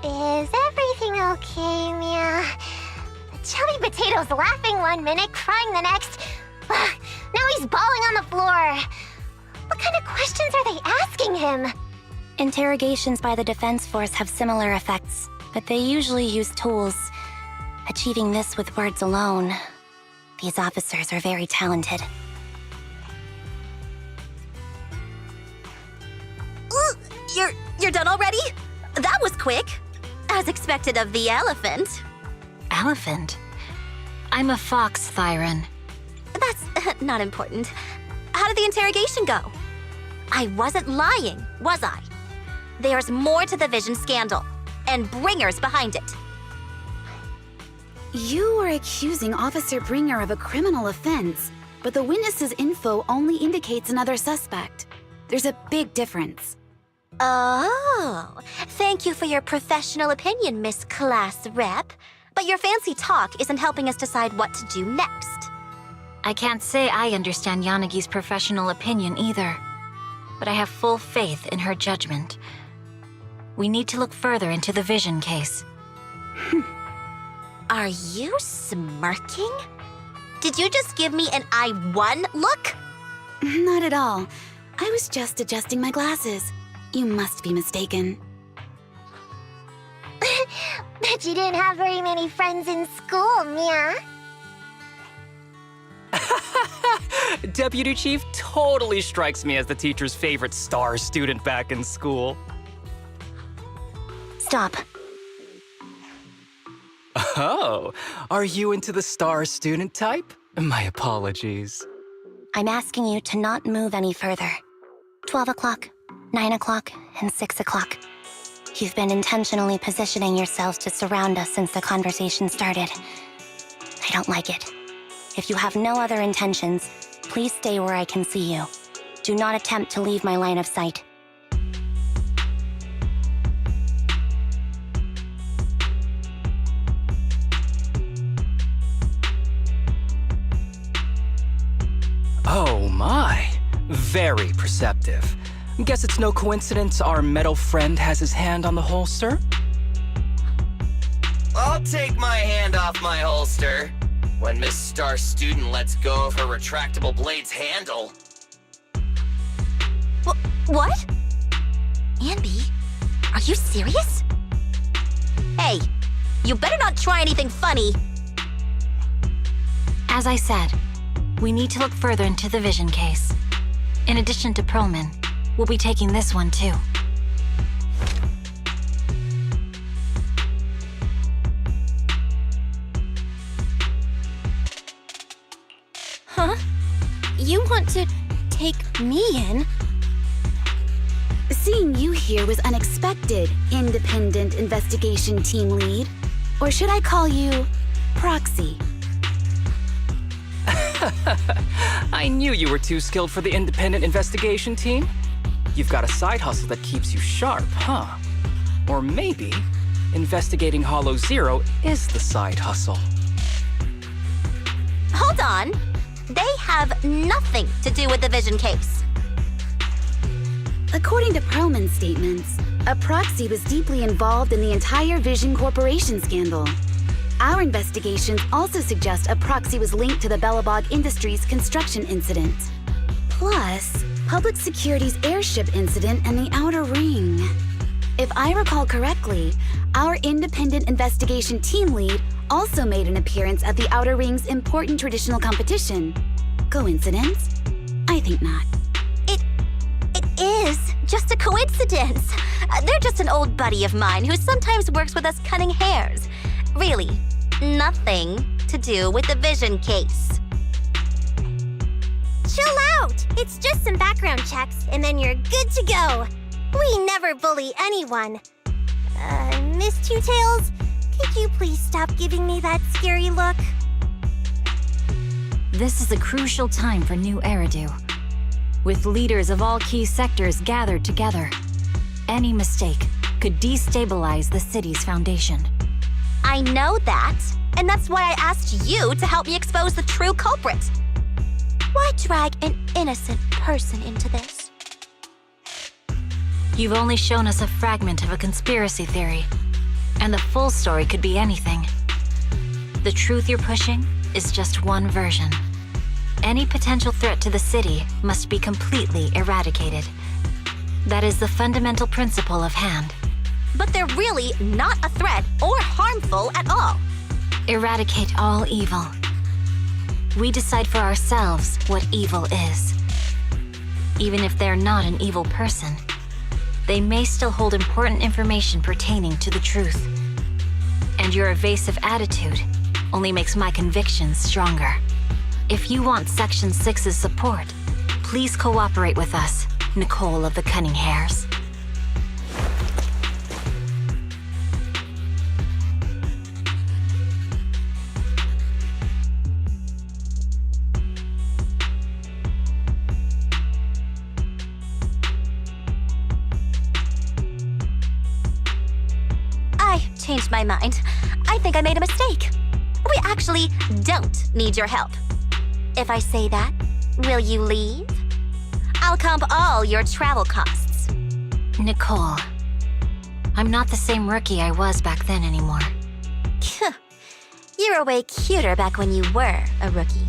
Is everything okay, Mia? The chubby potato's laughing one minute, crying the next. Now he's bawling on the floor. What kind of questions are they asking him? Interrogations by the Defense Force have similar effects, but they usually use tools. Achieving this with words alone. These officers are very talented. You're done already? That was quick. As expected of the elephant. Elephant? I'm a fox, Thyron. That's not important. How did the interrogation go? I wasn't lying, was I? There's more to the Vision scandal, and Bringer's behind it. You are accusing Officer Bringer of a criminal offense, but the witness's info only indicates another suspect. There's a big difference. Oh, thank you for your professional opinion, Miss Class Rep. But your fancy talk isn't helping us decide what to do next. I can't say I understand Yanagi's professional opinion either, but I have full faith in her judgment. We need to look further into the Vision case. Are you smirking? Did you just give me an I won look? Not at all. I was just adjusting my glasses. You must be mistaken. Bet you didn't have very many friends in school, Mia. Deputy Chief totally strikes me as the teacher's favorite star student back in school. Stop. Oh, are you into the star student type? My apologies. I'm asking you to not move any further. 12 o'clock, 9 o'clock, and 6 o'clock. You've been intentionally positioning yourselves to surround us since the conversation started. I don't like it. If you have no other intentions, please stay where I can see you. Do not attempt to leave my line of sight. Oh my, very perceptive. Guess it's no coincidence our metal friend has his hand on the holster? I'll take my hand off my holster when Miss Star Student lets go of her retractable blade's handle. What? Anby, are you serious? Hey, you better not try anything funny. As I said, we need to look further into the Vision case. In addition to Perlman, we'll be taking this one too. Huh? You want to take me in? Seeing you here was unexpected, Independent Investigation Team Lead. Or should I call you Proxy? I knew you were too skilled for the independent investigation team. You've got a side hustle that keeps you sharp, huh? Or maybe investigating Hollow Zero is the side hustle. Hold on. They have nothing to do with the Vision case. According to Perlman's statements, a proxy was deeply involved in the entire Vision Corporation scandal. Our investigations also suggest a proxy was linked to the Bellabog Industries construction incident. Plus, Public Security's airship incident and the Outer Ring. If I recall correctly, our independent investigation team lead also made an appearance at the Outer Ring's important traditional competition. Coincidence? I think not. It is just a coincidence. They're just an old buddy of mine who sometimes works with us cutting hairs. Really, nothing to do with the Vision case. Chill out! It's just some background checks, and then you're good to go. We never bully anyone. Miss Two Tails, could you please stop giving me that scary look? This is a crucial time for New Eridu. With leaders of all key sectors gathered together, any mistake could destabilize the city's foundation. I know that, and that's why I asked you to help me expose the true culprit. Why drag an innocent person into this? You've only shown us a fragment of a conspiracy theory, and the full story could be anything. The truth you're pushing is just one version. Any potential threat to the city must be completely eradicated. That is the fundamental principle of Hand. But they're really not a threat or harmful at all. Eradicate all evil. We decide for ourselves what evil is. Even if they're not an evil person, they may still hold important information pertaining to the truth. And your evasive attitude only makes my convictions stronger. If you want Section 6's support, please cooperate with us, Nicole of the Cunning Hairs. I changed my mind. I think I made a mistake. We actually don't need your help. If I say that, will you leave? I'll comp all your travel costs. Nicole, I'm not the same rookie I was back then anymore. You were way cuter back when you were a rookie.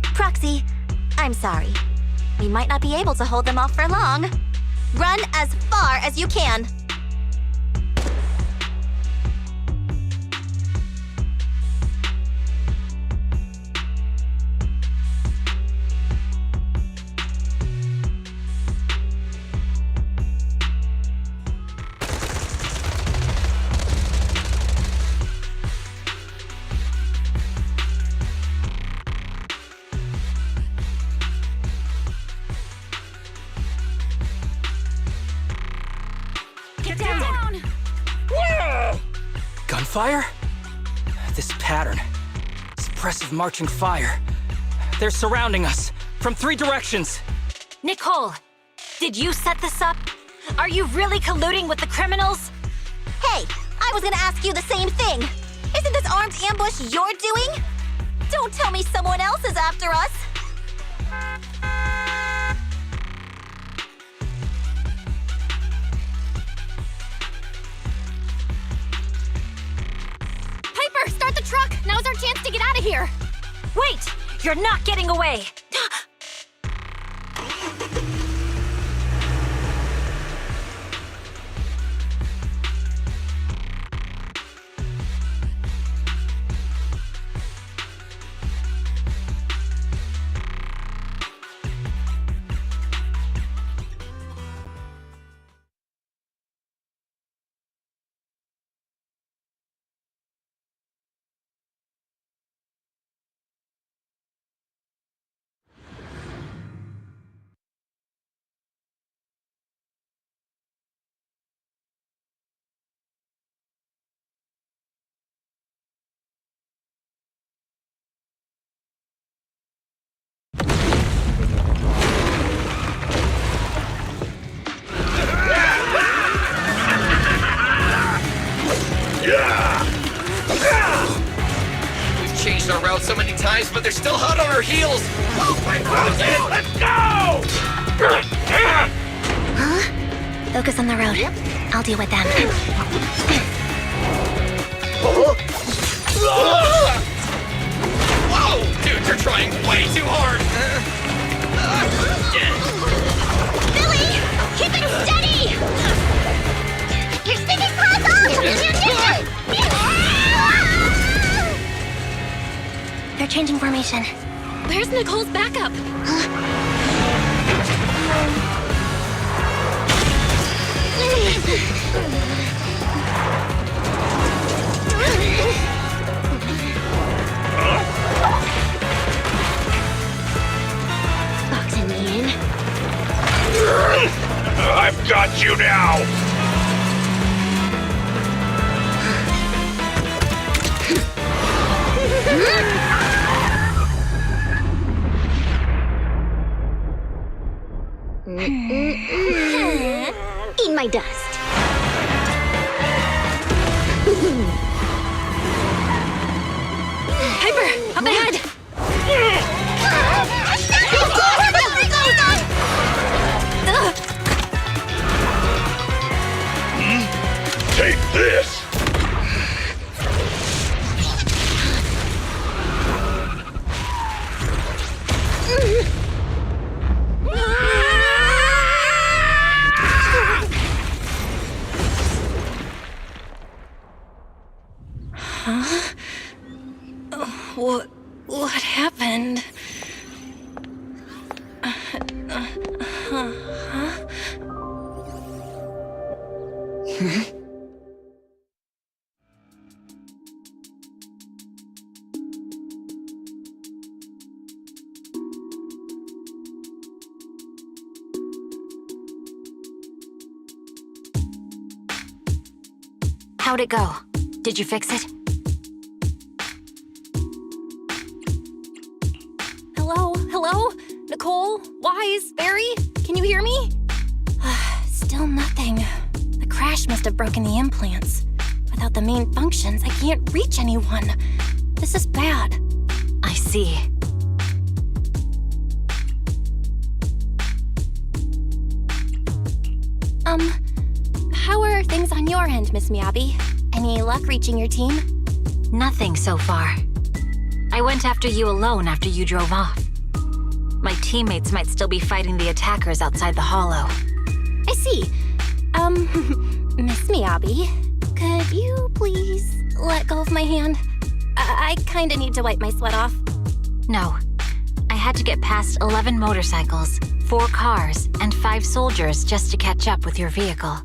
Proxy, I'm sorry. We might not be able to hold them off for long. Run as far as you can. Get down! Gunfire? This pattern. Suppressive marching fire. They're surrounding us from 3 directions. Nicole, did you set this up? Are you really colluding with the criminals? Hey, I was gonna ask you the same thing. Isn't this armed ambush you're doing? Don't tell me someone else is after us. Piper, start the truck! Now's our chance to get out of here! Wait! You're not getting away! We've changed our route so many times, but they're still hot on our heels. Oh my God! Let's go! Huh? Focus on the road. I'll deal with them. Whoa! Dude, you're trying way too hard! Billy! Keep it steady! You're spinning close off! They're changing formation. Where's Nicole's backup? Boxing me in. I've got you now! Eat my dust. Piper, up ahead! Take this! Huh? What happened? How'd it go? Did you fix it? Hello? Hello? Nicole? Wise? Barry? Can you hear me? Still nothing. The crash must have broken the implants. Without the main functions, I can't reach anyone. This is bad. I see. How are things on your end, Miss Miyabi? Any luck reaching your team? Nothing so far. I went after you alone after you drove off. My teammates might still be fighting the attackers outside the hollow. I see. Miss Miyabi, could you please let go of my hand? I kinda need to wipe my sweat off. No. I had to get past 11 motorcycles, 4 cars, and 5 soldiers just to catch up with your vehicle.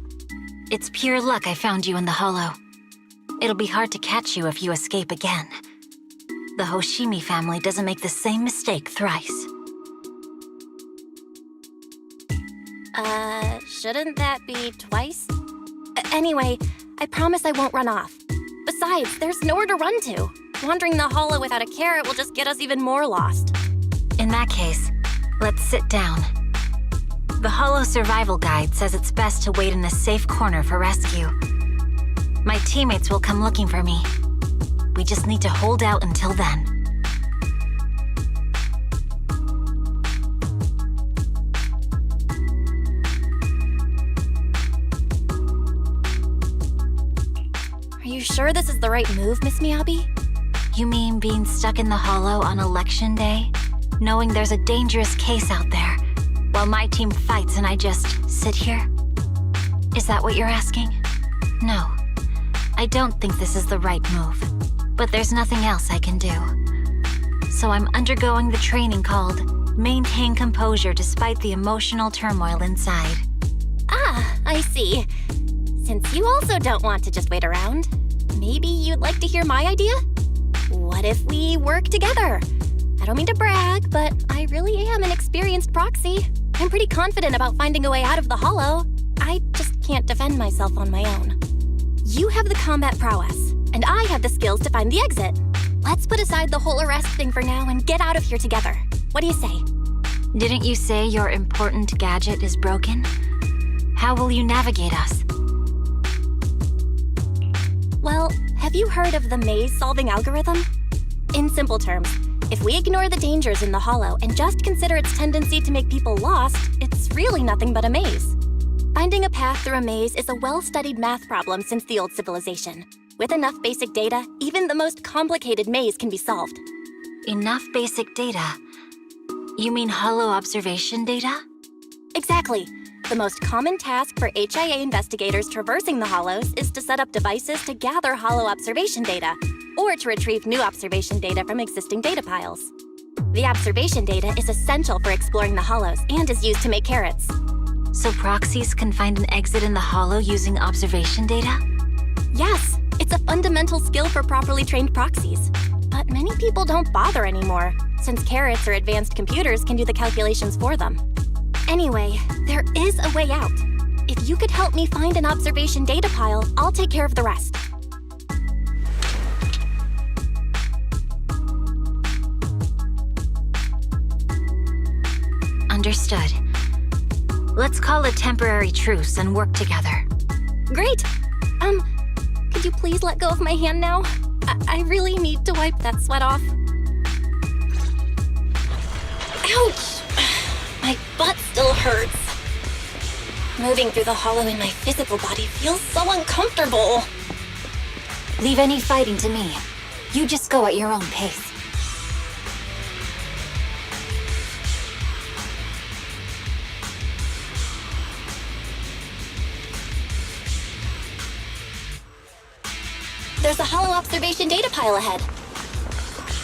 It's pure luck I found you in the hollow. It'll be hard to catch you if you escape again. The Hoshimi family doesn't make the same mistake thrice. Shouldn't that be twice? Anyway, I promise I won't run off. Besides, there's nowhere to run to. Wandering the hollow without a carrot will just get us even more lost. In that case, let's sit down. The Hollow Survival Guide says it's best to wait in a safe corner for rescue. My teammates will come looking for me. We just need to hold out until then. Are you sure this is the right move, Miss Miyabi? You mean being stuck in the hollow on election day? Knowing there's a dangerous case out there, while my team fights and I just sit here? Is that what you're asking? No. I don't think this is the right move, but there's nothing else I can do. So I'm undergoing the training called Maintain Composure Despite the Emotional Turmoil Inside. Ah, I see. Since you also don't want to just wait around, maybe you'd like to hear my idea? What if we work together? I don't mean to brag, but I really am an experienced proxy. I'm pretty confident about finding a way out of the hollow. I just can't defend myself on my own. You have the combat prowess, and I have the skills to find the exit. Let's put aside the whole arrest thing for now and get out of here together. What do you say? Didn't you say your important gadget is broken? How will you navigate us? Well, have you heard of the maze-solving algorithm? In simple terms, if we ignore the dangers in the hollow and just consider its tendency to make people lost, it's really nothing but a maze. Finding a path through a maze is a well-studied math problem since the old civilization. With enough basic data, even the most complicated maze can be solved. Enough basic data? You mean hollow observation data? Exactly. The most common task for HIA investigators traversing the hollows is to set up devices to gather hollow observation data, or to retrieve new observation data from existing data piles. The observation data is essential for exploring the hollows and is used to make carrots. So proxies can find an exit in the hollow using observation data? Yes, it's a fundamental skill for properly trained proxies. But many people don't bother anymore, since carrots or advanced computers can do the calculations for them. Anyway, there is a way out. If you could help me find an observation data pile, I'll take care of the rest. Understood. Let's call a temporary truce and work together. Great! Could you please let go of my hand now? I really need to wipe that sweat off. Ouch! My butt still hurts. Moving through the hollow in my physical body feels so uncomfortable. Leave any fighting to me. You just go at your own pace. There's a hollow observation data pile ahead.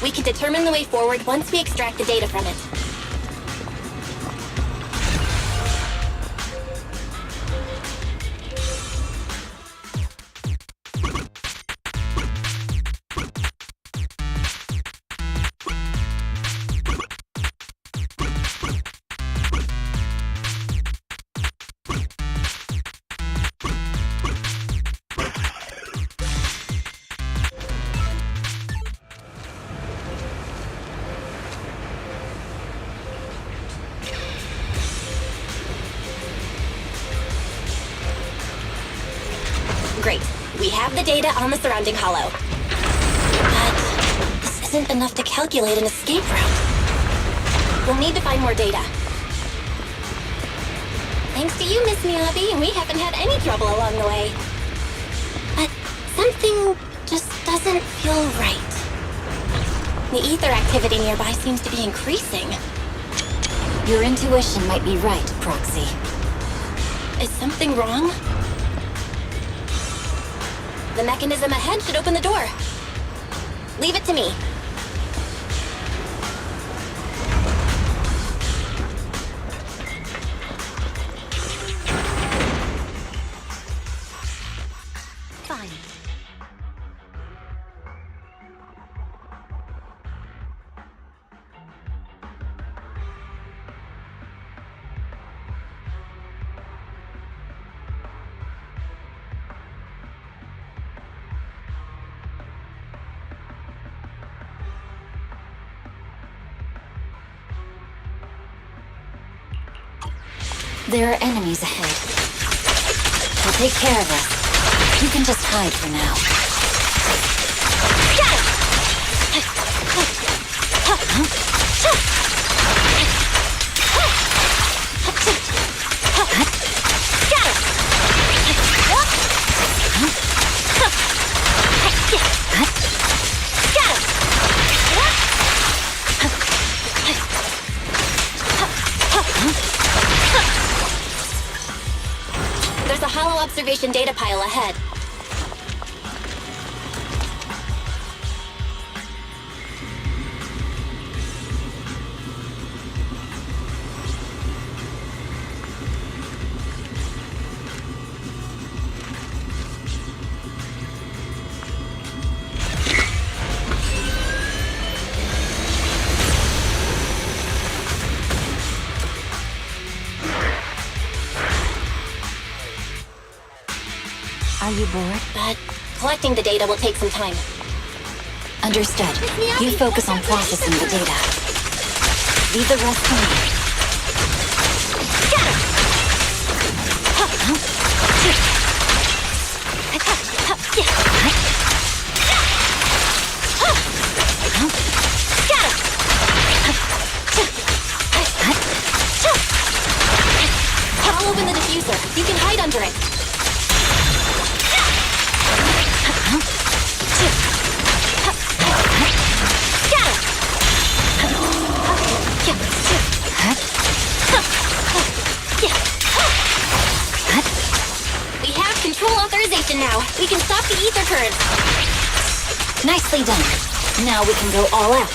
We can determine the way forward once we extract the data from it. We have the data on the surrounding hollow. But this isn't enough to calculate an escape route. We'll need to find more data. Thanks to you, Miss Miyabi, we haven't had any trouble along the way. But something just doesn't feel right. The ether activity nearby seems to be increasing. Your intuition might be right, Proxy. Is something wrong? The mechanism ahead should open the door. Leave it to me. Fine. There are enemies ahead. We'll take care of us. You can just hide for now. There's a hollow observation data pile ahead. Are you bored? But collecting the data will take some time. Understood. You focus on processing the data. Leave the rest to me. I'll open the diffuser. You can hide under it. We have control authorization now. We can stop the ether currents. Nicely done. Now we can go all out.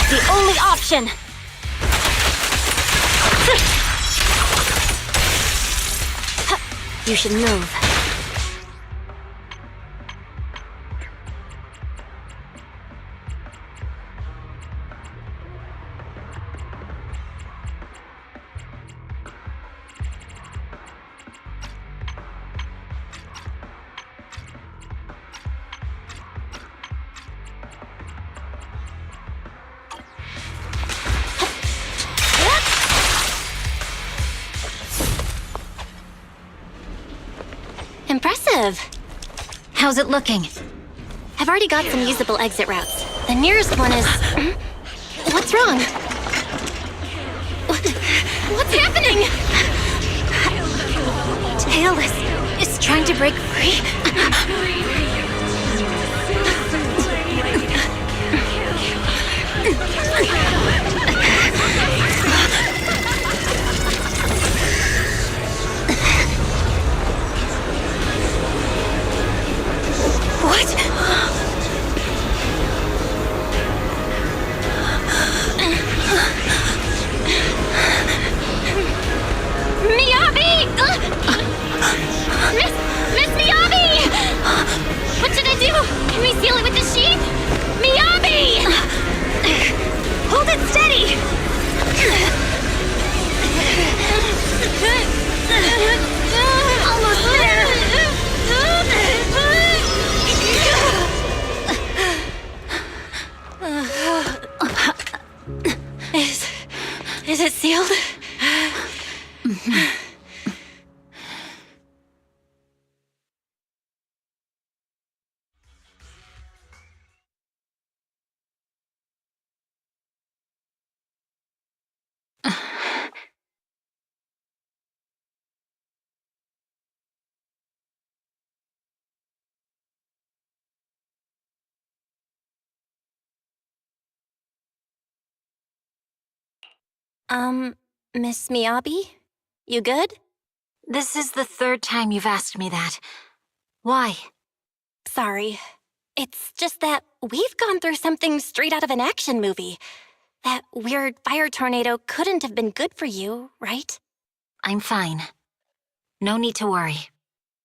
The only option. You should move. Impressive. How's it looking? I've already got some usable exit routes. The nearest one is... What's wrong? What's happening? Tailless is trying to break free. What? Miyabi! Miss Miyabi! Miss Miyabi? You good? This is the third time you've asked me that. Why? Sorry. It's just that we've gone through something straight out of an action movie. That weird fire tornado couldn't have been good for you, right? I'm fine. No need to worry.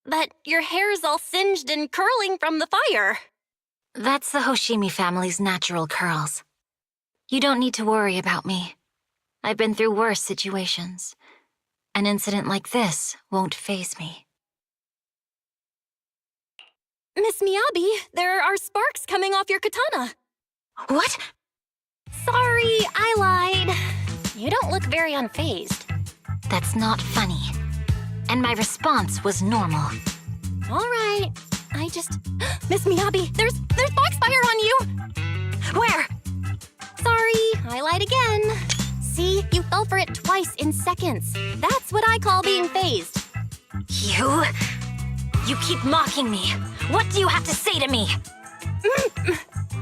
But your hair's all singed and curling from the fire. That's the Hoshimi family's natural curls. You don't need to worry about me. I've been through worse situations. An incident like this won't faze me. Miss Miyabi, there are sparks coming off your katana. What? Sorry, I lied. You don't look very unfazed. That's not funny. And my response was normal. All right. I just... Miss Miyabi, there's foxfire on you! Where? Sorry, I lied again. See, you fell for it twice in seconds. That's what I call being phased. You keep mocking me. What do you have to say to me?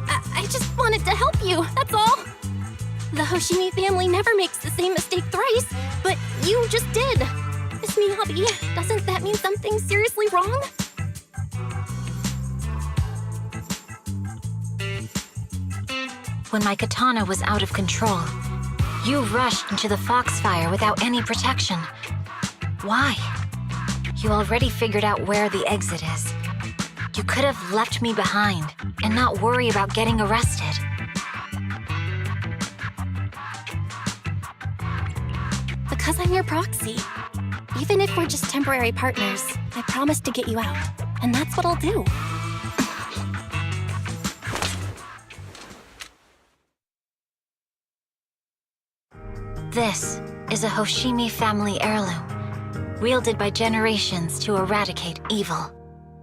I just wanted to help you, that's all. The Hoshimi family never makes the same mistake thrice, but you just did. Miss Miyabi, doesn't that mean something seriously wrong? When my katana was out of control, you rushed into the foxfire without any protection. Why? You already figured out where the exit is. You could have left me behind and not worry about getting arrested. Because I'm your proxy. Even if we're just temporary partners, I promise to get you out. And that's what I'll do. This is a Hoshimi family heirloom, wielded by generations to eradicate evil.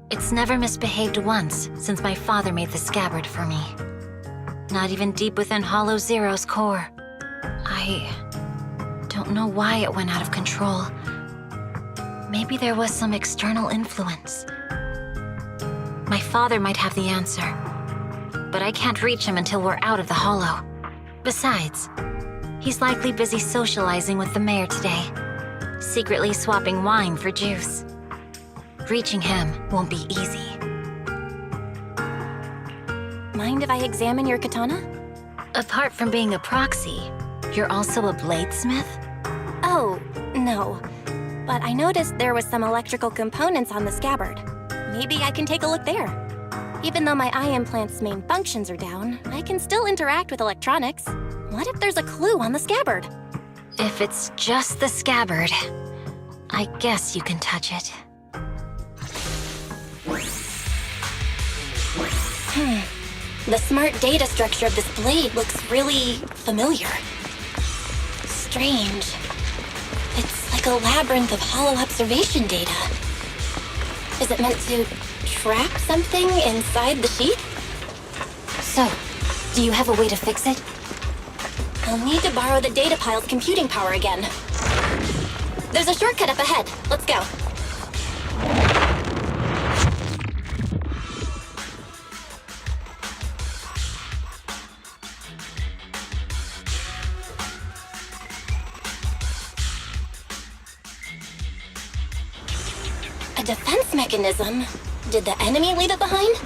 It's never misbehaved once since my father made the scabbard for me. Not even deep within Hollow Zero's core. I don't know why it went out of control. Maybe there was some external influence. My father might have the answer, but I can't reach him until we're out of the Hollow. Besides, he's likely busy socializing with the mayor today, secretly swapping wine for juice. Reaching him won't be easy. Mind if I examine your katana? Apart from being a proxy, you're also a bladesmith? Oh, no. But I noticed there was some electrical components on the scabbard. Maybe I can take a look there. Even though my eye implant's main functions are down, I can still interact with electronics. What if there's a clue on the scabbard? If it's just the scabbard, I guess you can touch it. The smart data structure of this blade looks really familiar. Strange. It's like a labyrinth of hollow observation data. Is it meant to trap something inside the sheath? So, do you have a way to fix it? I'll need to borrow the data pile's computing power again. There's a shortcut up ahead. Let's go. A defense mechanism? Did the enemy leave it behind?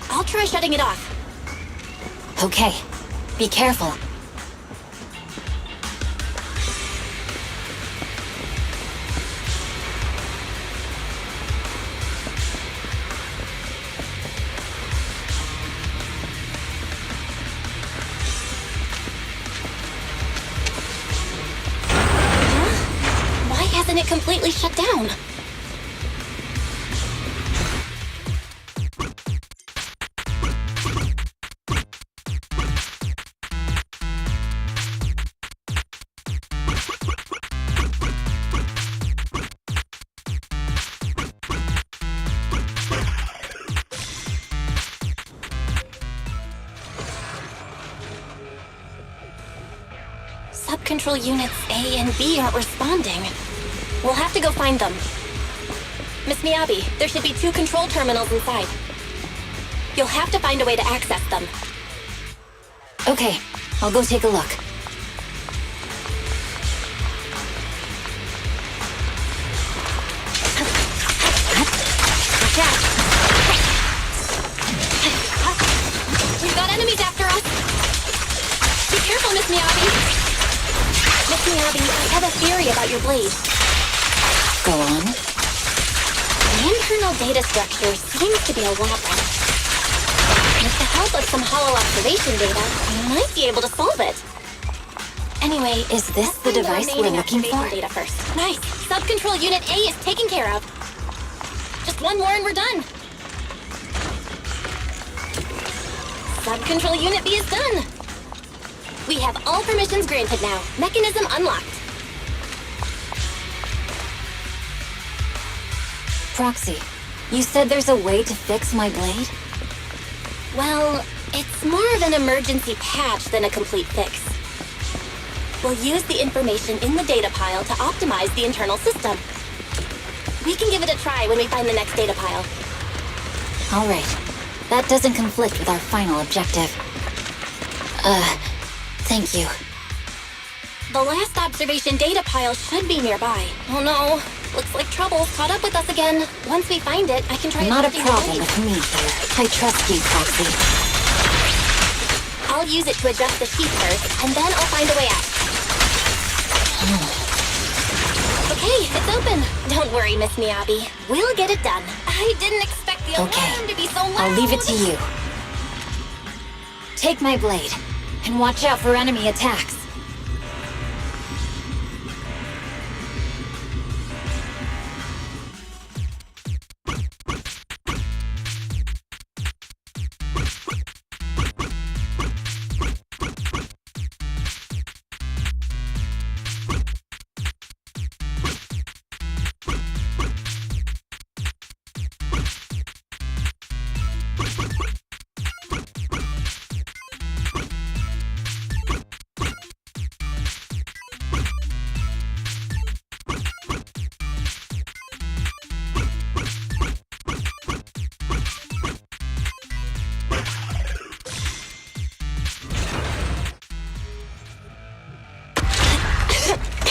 I'll try shutting it off. Okay, be careful. Why hasn't it completely shut down? Sub-control units A and B aren't responding. We'll have to go find them. Miss Miyabi, there should be 2 control terminals inside. You'll have to find a way to access them. Okay, I'll go take a look. check. We've got enemies after us. Be careful, Miss Miyabi. Miss Miyabi, I have a theory about your blade. Go on. The internal data structure seems to be a labyrinth. With the help of some hollow observation data, we might be able to solve it. Anyway, is this the device we're looking for? Data first. Nice. Sub-control unit A is taken care of. Just one more and we're done. Sub-control unit B is done. We have all permissions granted now. Mechanism unlocked. Proxy, you said there's a way to fix my blade? Well, it's more of an emergency patch than a complete fix. We'll use the information in the data pile to optimize the internal system. We can give it a try when we find the next data pile. All right. That doesn't conflict with our final objective. Thank you. The last observation data pile should be nearby. Oh no, looks like trouble's caught up with us again. Once we find it, I can try Not a adjusting the problem blade. with me here. I trust you, Proxy. I'll use it to adjust the sheath first, and then I'll find a way out. Okay, it's open. Don't worry, Miss Miyabi. We'll get it done. I didn't expect the alarm to be so loud. I'll leave it to you. Take my blade, and watch out for enemy attacks.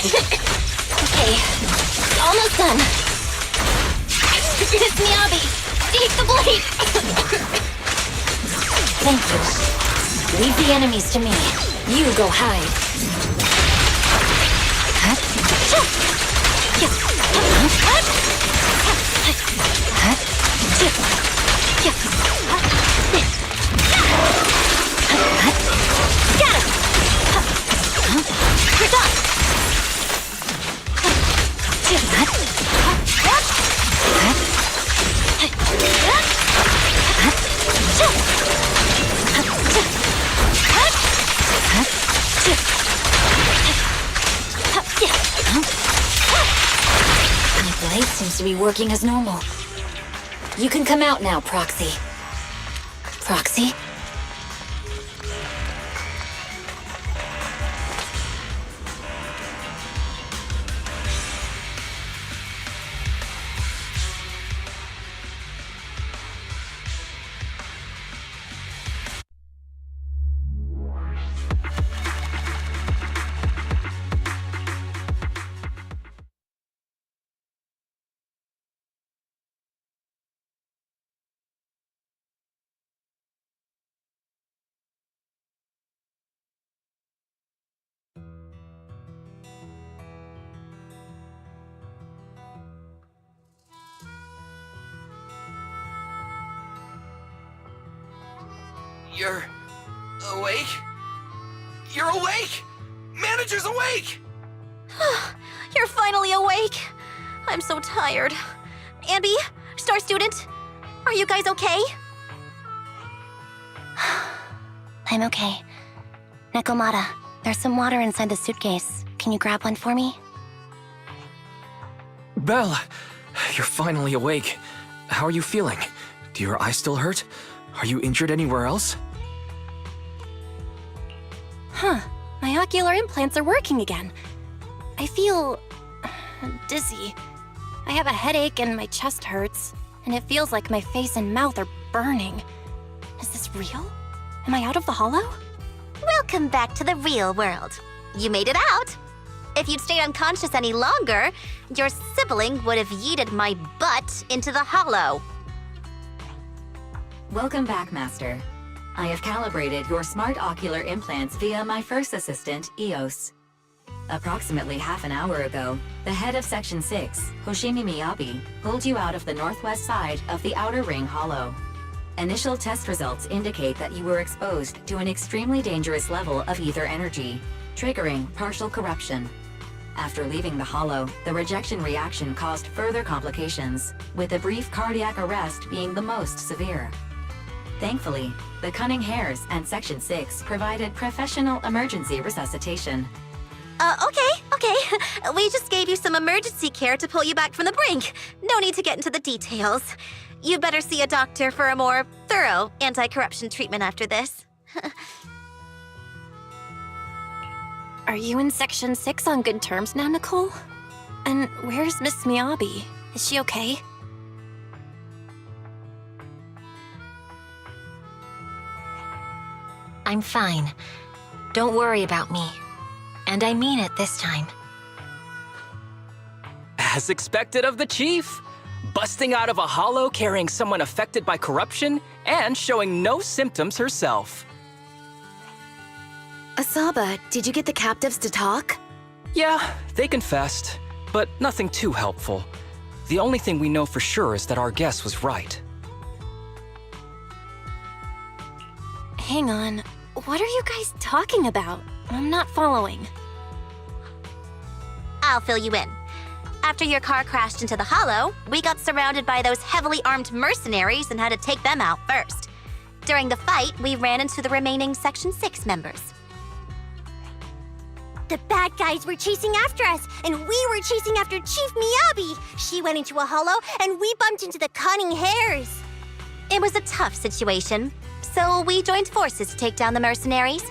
Okay, almost done. Miss Miyabi, take the blade! Thank you. Leave the enemies to me. You go hide. Got him! You're done! My blade seems to be working as normal. You can come out now, Proxy. Proxy? You're awake? You're awake! Manager's awake! You're finally awake. I'm so tired. Ambi, Star Student, are you guys okay? I'm okay. Nekomata, there's some water inside the suitcase. Can you grab one for me? Belle, you're finally awake. How are you feeling? Do your eyes still hurt? Are you injured anywhere else? Huh. My ocular implants are working again. I feel dizzy. I have a headache and my chest hurts, and it feels like my face and mouth are burning. Is this real? Am I out of the hollow? Welcome back to the real world. You made it out. If you'd stayed unconscious any longer, your sibling would have yeeted my butt into the hollow. Welcome back, Master. I have calibrated your smart ocular implants via my first assistant, EOS. Approximately half an hour ago, the head of Section 6, Hoshimi Miyabi, pulled you out of the northwest side of the Outer Ring Hollow. Initial test results indicate that you were exposed to an extremely dangerous level of ether energy, triggering partial corruption. After leaving the Hollow, the rejection reaction caused further complications, with a brief cardiac arrest being the most severe. Thankfully, the Cunning Hares and Section 6 provided professional emergency resuscitation. Okay. We just gave you some emergency care to pull you back from the brink. No need to get into the details. You'd better see a doctor for a more thorough anti-corruption treatment after this. Are you in Section 6 on good terms now, Nicole? And where's Miss Miyabi? Is she okay? I'm fine. Don't worry about me. And I mean it this time. As expected of the Chief. Busting out of a hollow carrying someone affected by corruption and showing no symptoms herself. Asaba, did you get the captives to talk? Yeah, they confessed, but nothing too helpful. The only thing we know for sure is that our guess was right. Hang on. What are you guys talking about? I'm not following. I'll fill you in. After your car crashed into the Hollow, we got surrounded by those heavily armed mercenaries and had to take them out first. During the fight, we ran into the remaining Section 6 members. The bad guys were chasing after us, and we were chasing after Chief Miyabi. She went into a hollow, and we bumped into the Cunning Hares. It was a tough situation, so we joined forces to take down the mercenaries.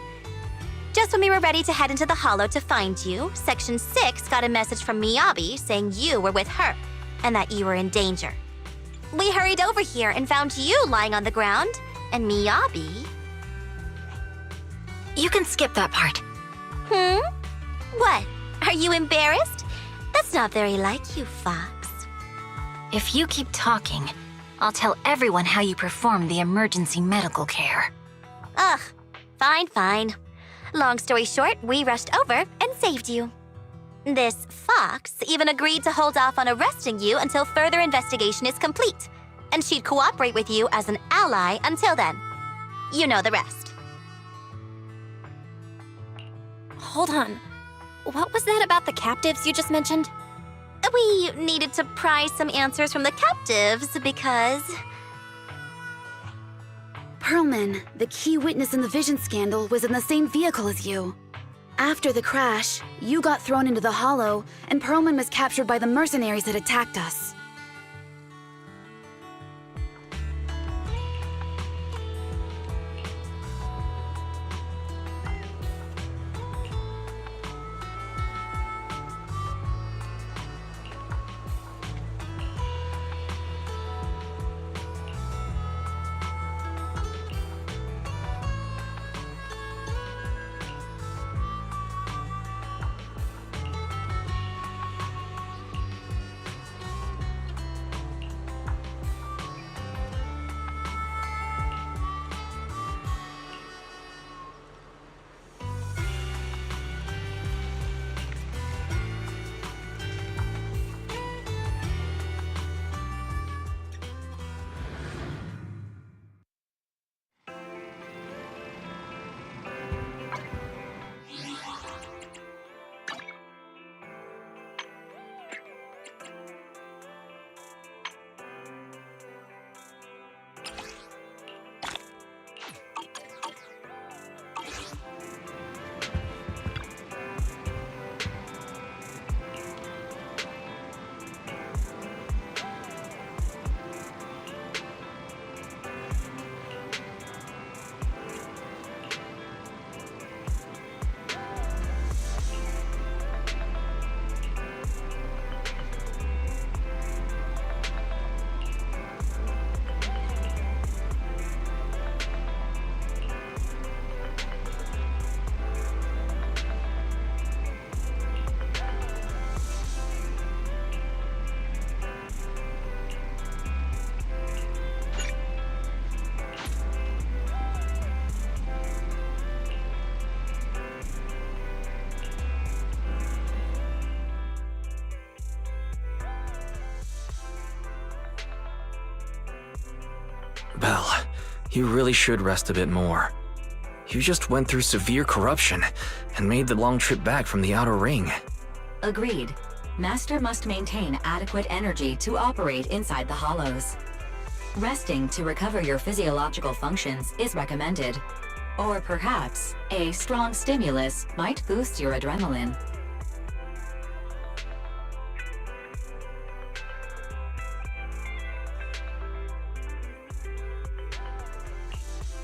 Just when we were ready to head into the hollow to find you, Section 6 got a message from Miyabi saying you were with her, and that you were in danger. We hurried over here and found you lying on the ground, and Miyabi... You can skip that part. What? Are you embarrassed? That's not very like you, Fox. If you keep talking, I'll tell everyone how you performed the emergency medical care. Ugh, fine. Long story short, we rushed over and saved you. This Fox even agreed to hold off on arresting you until further investigation is complete, and she'd cooperate with you as an ally until then. You know the rest. Hold on. What was that about the captives you just mentioned? We needed to pry some answers from the captives because... Pearlman, the key witness in the Vision scandal, was in the same vehicle as you. After the crash, you got thrown into the Hollow, and Pearlman was captured by the mercenaries that attacked us. Belle, you really should rest a bit more. You just went through severe corruption and made the long trip back from the outer ring. Agreed. Master must maintain adequate energy to operate inside the hollows. Resting to recover your physiological functions is recommended. Or perhaps, a strong stimulus might boost your adrenaline.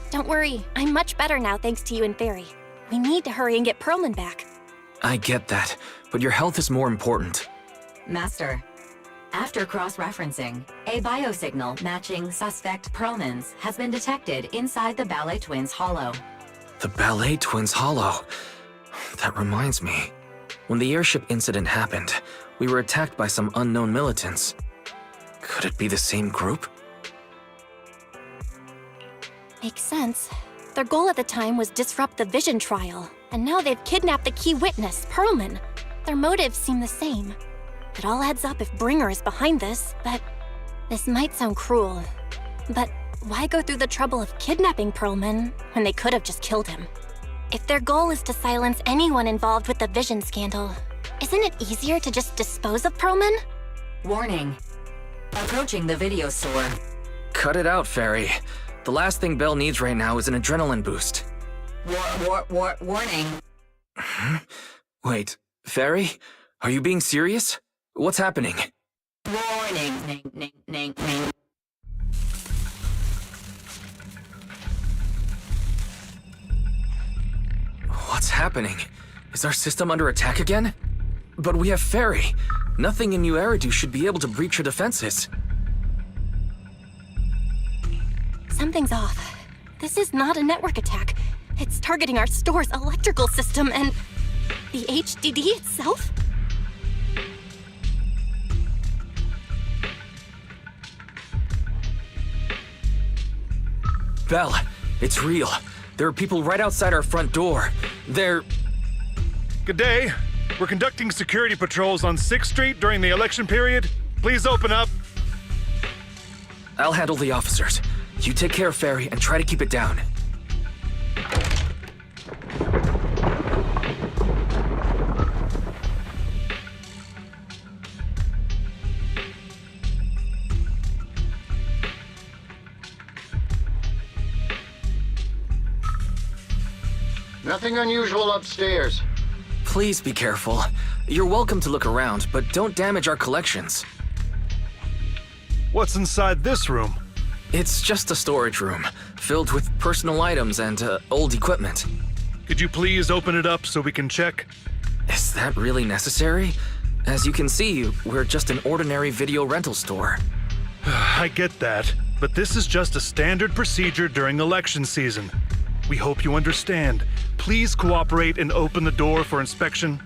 Don't worry, I'm much better now thanks to you and Fairy. We need to hurry and get Perlman back. I get that, but your health is more important. Master, after cross-referencing, a biosignal matching suspect Perlman's has been detected inside the Ballet Twins hollow. The Ballet Twins hollow. That reminds me. When the airship incident happened, we were attacked by some unknown militants. Could it be the same group? Makes sense. Their goal at the time was disrupt the Vision trial, and now they've kidnapped the key witness, Perlman. Their motives seem the same. It all adds up if Bringer is behind this, but this might sound cruel. But why go through the trouble of kidnapping Perlman when they could have just killed him? If their goal is to silence anyone involved with the Vision scandal, isn't it easier to just dispose of Perlman? Warning. Approaching the video store. Cut it out, Fairy. The last thing Belle needs right now is an adrenaline boost. Warning. Wait, Fairy? Are you being serious? What's happening? Warning. Ning. What's happening? Is our system under attack again? But we have Fairy. Nothing in New Eridu should be able to breach her defenses. Something's off. This is not a network attack. It's targeting our store's electrical system and the HDD itself? Belle, it's real. There are people right outside our front door. They're... Good day. We're conducting security patrols on 6th Street during the election period. Please open up. I'll handle the officers. You take care of Fairy and try to keep it down. Nothing unusual upstairs. Please be careful. You're welcome to look around, but don't damage our collections. What's inside this room? It's just a storage room, filled with personal items and old equipment. Could you please open it up so we can check? Is that really necessary? As you can see, we're just an ordinary video rental store. I get that, but this is just a standard procedure during election season. We hope you understand. Please cooperate and open the door for inspection.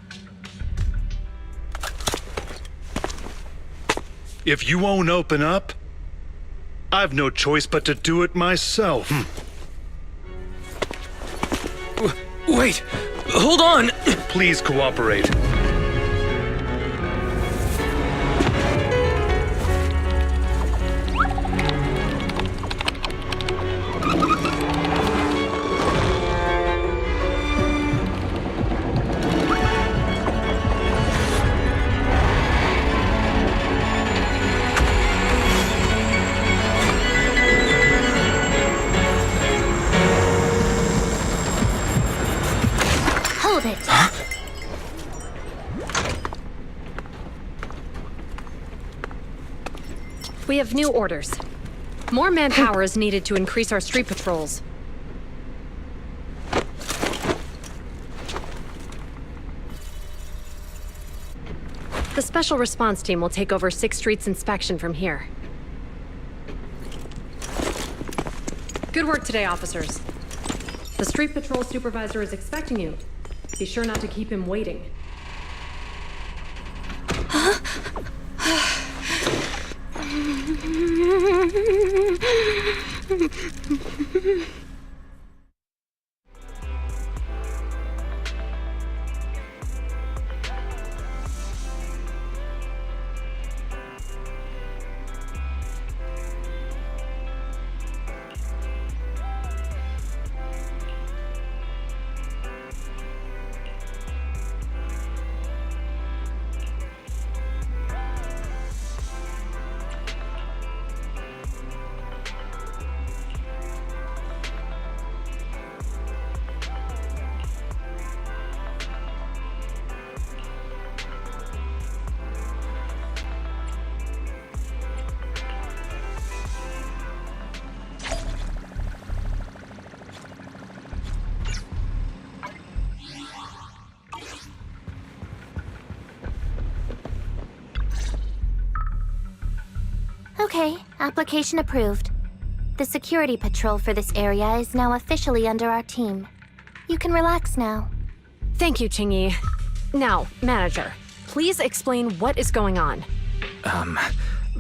If you won't open up, I've no choice but to do it myself. Wait! Hold on! Please cooperate. Hold it. Huh? We have new orders. More manpower is needed to increase our street patrols. The Special Response Team will take over 6th Street's inspection from here. Good work today, officers. The street patrol supervisor is expecting you. Be sure not to keep him waiting. Application approved. The security patrol for this area is now officially under our team. You can relax now. Thank you, Qingyi. Now, Manager, please explain what is going on.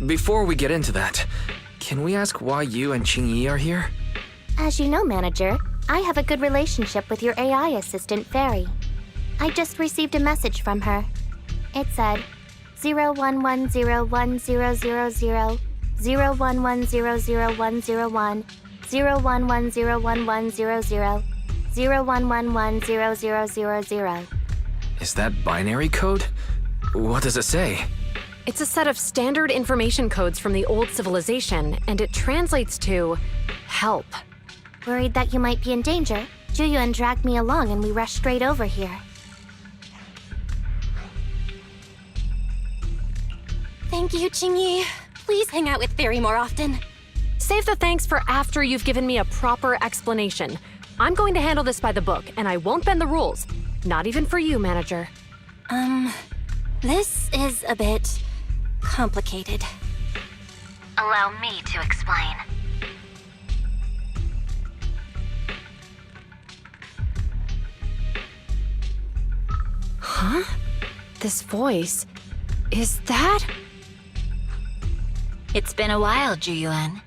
Before we get into that, can we ask why you and Qingyi are here? As you know, Manager, I have a good relationship with your AI assistant, Fairy. I just received a message from her. It said, 01101000, 01100101, 01101100, 01110000. Is that binary code? What does it say? It's a set of standard information codes from the old civilization, and it translates to help. Worried that you might be in danger, Juyuan dragged me along and we rushed straight over here. Thank you, Qingyi. Please hang out with Fairy more often. Save the thanks for after you've given me a proper explanation. I'm going to handle this by the book, and I won't bend the rules. Not even for you, Manager. This is a bit complicated. Allow me to explain. Huh? This voice... is that... It's been a while, Juyuan.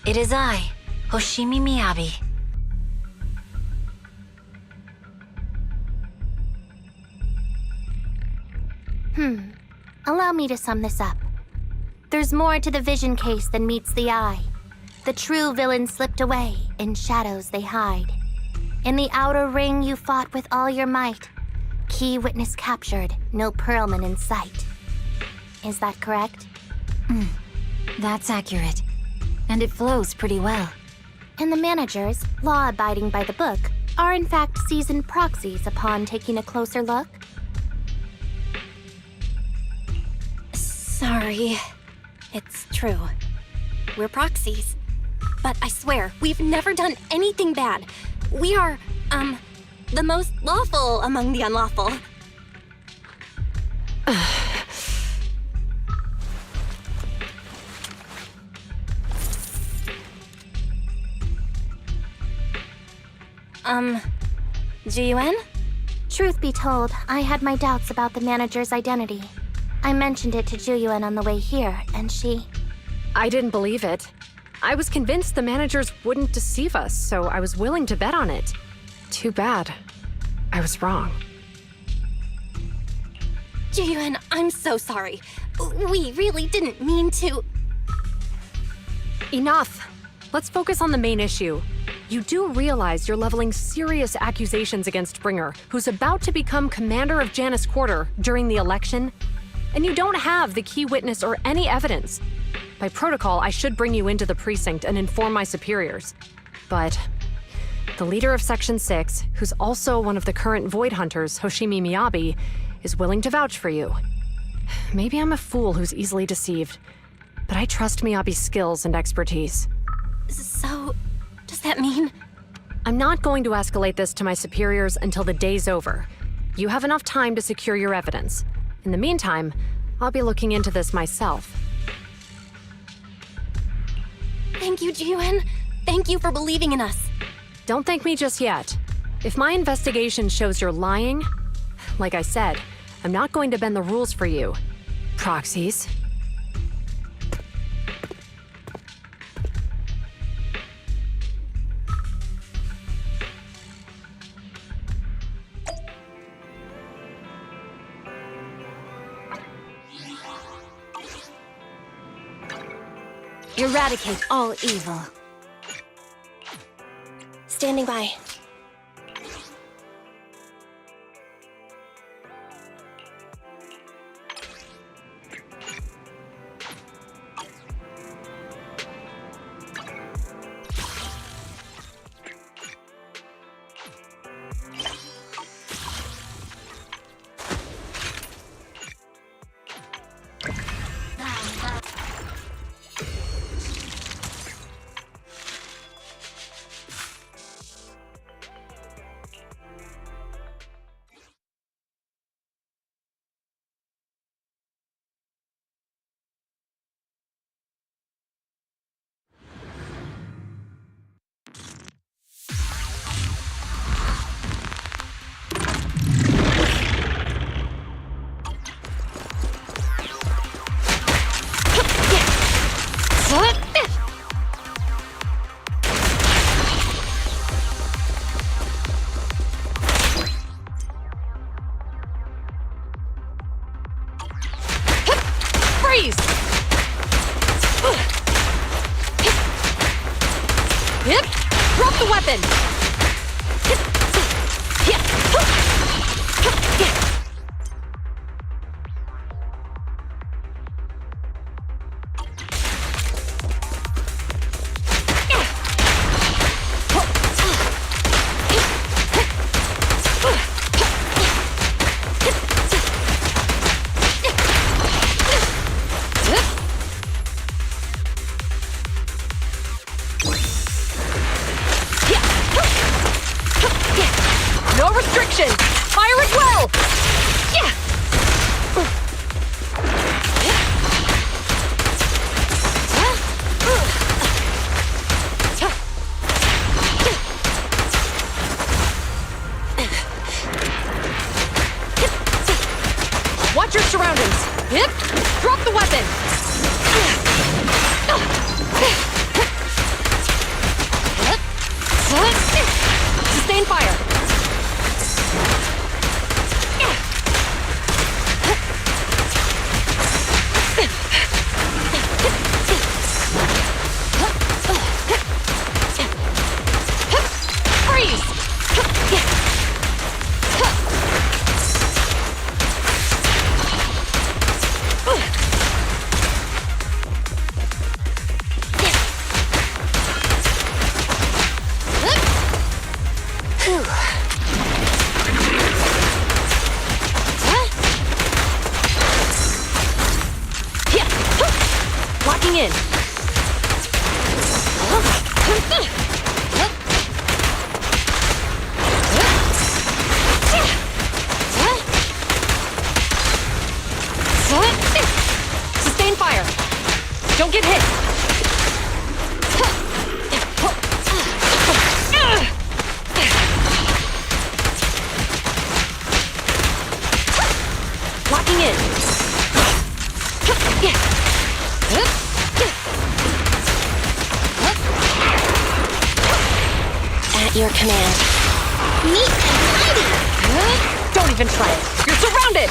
It is I, Hoshimi Miyabi. Allow me to sum this up. There's more to the vision case than meets the eye. The true villain slipped away, in shadows they hide. In the outer ring you fought with all your might. Key witness captured, no Pearlman in sight. Is that correct? That's accurate. And it flows pretty well. And the managers, law-abiding by the book, are in fact seasoned proxies upon taking a closer look? Sorry. It's true. We're proxies. But I swear, we've never done anything bad. We are, the most lawful among the unlawful. Juyuan? Truth be told, I had my doubts about the manager's identity. I mentioned it to Juyuan on the way here, and she... I didn't believe it. I was convinced the managers wouldn't deceive us, so I was willing to bet on it. Too bad. I was wrong. Juyuan, I'm so sorry. We really didn't mean to... Enough! Let's focus on the main issue. You do realize you're leveling serious accusations against Bringer, who's about to become commander of Janus Quarter during the election? And you don't have the key witness or any evidence. By protocol, I should bring you into the precinct and inform my superiors. But the leader of Section 6, who's also one of the current Void Hunters, Hoshimi Miyabi, is willing to vouch for you. Maybe I'm a fool who's easily deceived, but I trust Miyabi's skills and expertise. So, does that mean... I'm not going to escalate this to my superiors until the day's over. You have enough time to secure your evidence. In the meantime, I'll be looking into this myself. Thank you, Juyuan. Thank you for believing in us. Don't thank me just yet. If my investigation shows you're lying, like I said, I'm not going to bend the rules for you. Proxies. Eradicate all evil. Standing by. Hip! Drop the weapon! No restriction! Fire at will! Watch your surroundings! Hip! Drop the weapon! Sustain fire! Locking in. Sustain fire. Don't get hit. Locking in. At your command. Neat and tidy! Don't even try it. You're surrounded!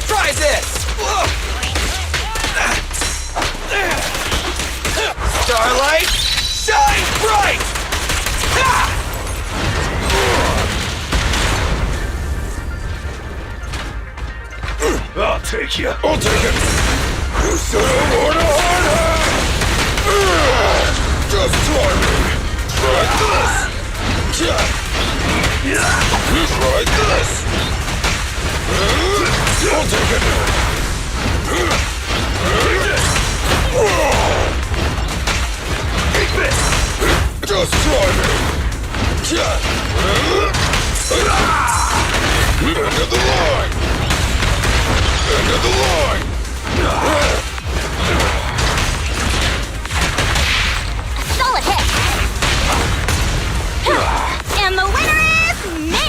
Try this! Starlight, shine bright! I'll take you. I'll take it. You said I want to harder! Just try me. Try this. Try this. take it! Keep it! Just try me! End of the line! End of the line! A solid hit! And the winner is me!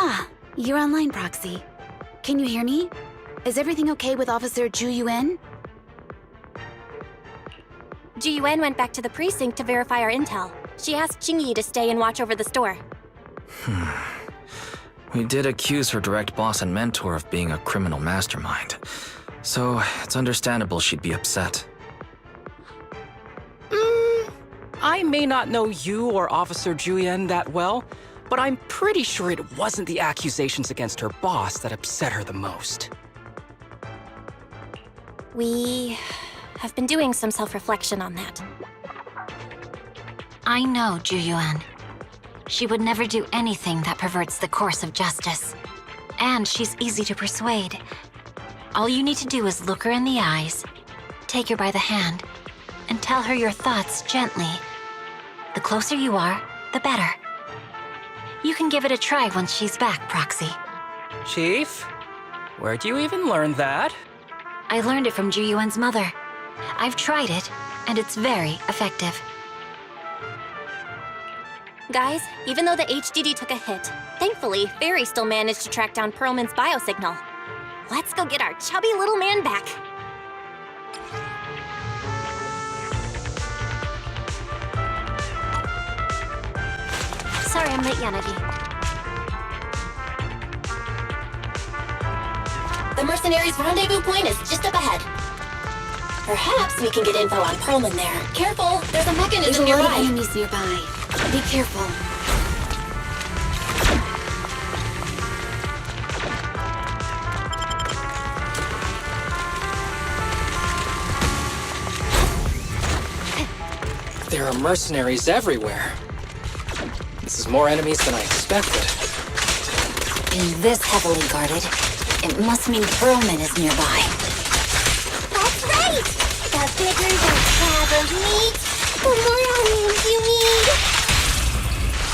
Ah, you're online, Proxy. Can you hear me? Is everything okay with Officer Ju Yuen? Ju Yuen went back to the precinct to verify our intel. She asked Qingyi to stay and watch over the store. We did accuse her direct boss and mentor of being a criminal mastermind. So, it's understandable she'd be upset. I may not know you or Officer Julian that well, but I'm pretty sure it wasn't the accusations against her boss that upset her the most. We have been doing some self-reflection on that. I know Ju Yuan. She would never do anything that perverts the course of justice. And she's easy to persuade. All you need to do is look her in the eyes, take her by the hand, and tell her your thoughts gently. The closer you are, the better. You can give it a try once she's back, Proxy. Chief? Where'd you even learn that? I learned it from Ju Yuan's mother. I've tried it, and it's very effective. Guys, even though the HDD took a hit, thankfully, Fairy still managed to track down Perlman's biosignal. Let's go get our chubby little man back. Sorry I'm late, Yanagi. The mercenaries' rendezvous point is just up ahead. Perhaps we can get info on Perlman there. Careful, there's a mechanism There's a lot nearby. of enemies nearby. Be careful. There are mercenaries everywhere. This is more enemies than I expected. Being this heavily guarded, it must mean Perlman is nearby. That's right! The bigger the tab of meat, the more onions you need.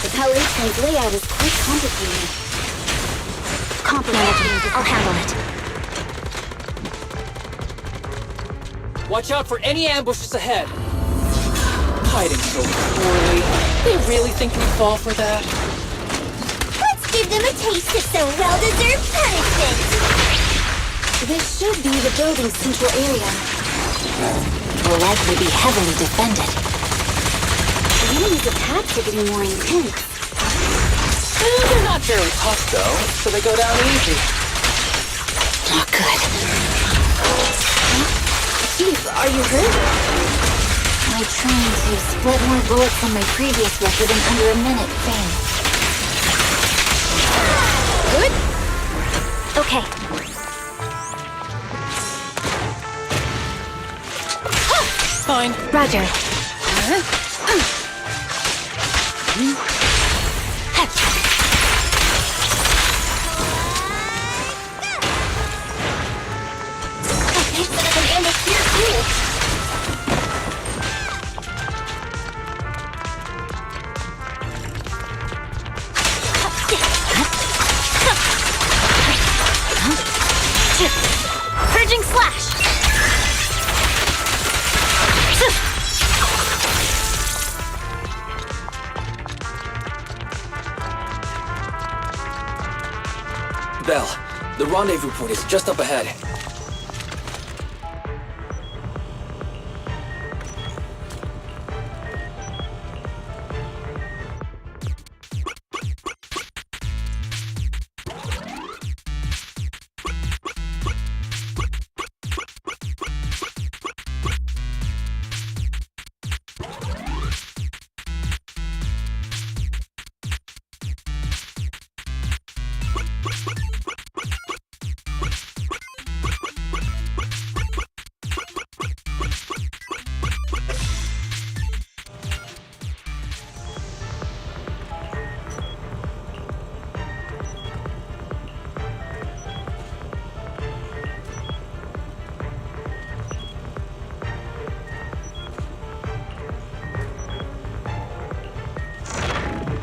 The Palace's layout is quite complicated. Complicated. I'll handle it. Watch out for any ambushes ahead. Hiding so poorly. They really think we fall for that? Let's give them a taste of some well-deserved punishment. This should be the building's central area. Will likely be heavily defended. The enemy's attacks are getting more intense. They're not very tough, though, so they go down easy. Not good. Chief, are you hurt? My training to split more bullets than my previous record in under a minute failed. Good? Okay. Fine. Roger. They set up an ambush here, too. Purging slash! Belle, the rendezvous point is just up ahead.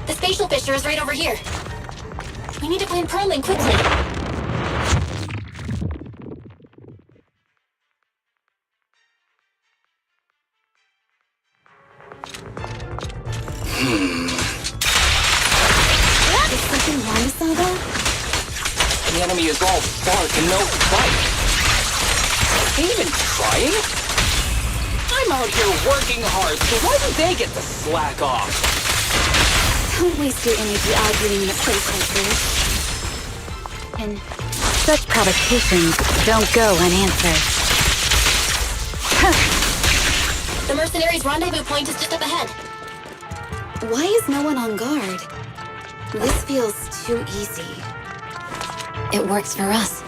The spatial fissure is right over here. We need to find Perlman quickly. Is something wrong with Saga? The enemy is all bark and no fight. Ain't even trying? I'm out here working hard, so why do they get to slack off? Don't waste your energy arguing in a place like this. And such provocations don't go unanswered. The mercenaries' rendezvous point is just up ahead. Why is no one on guard? This feels too easy. It works for us.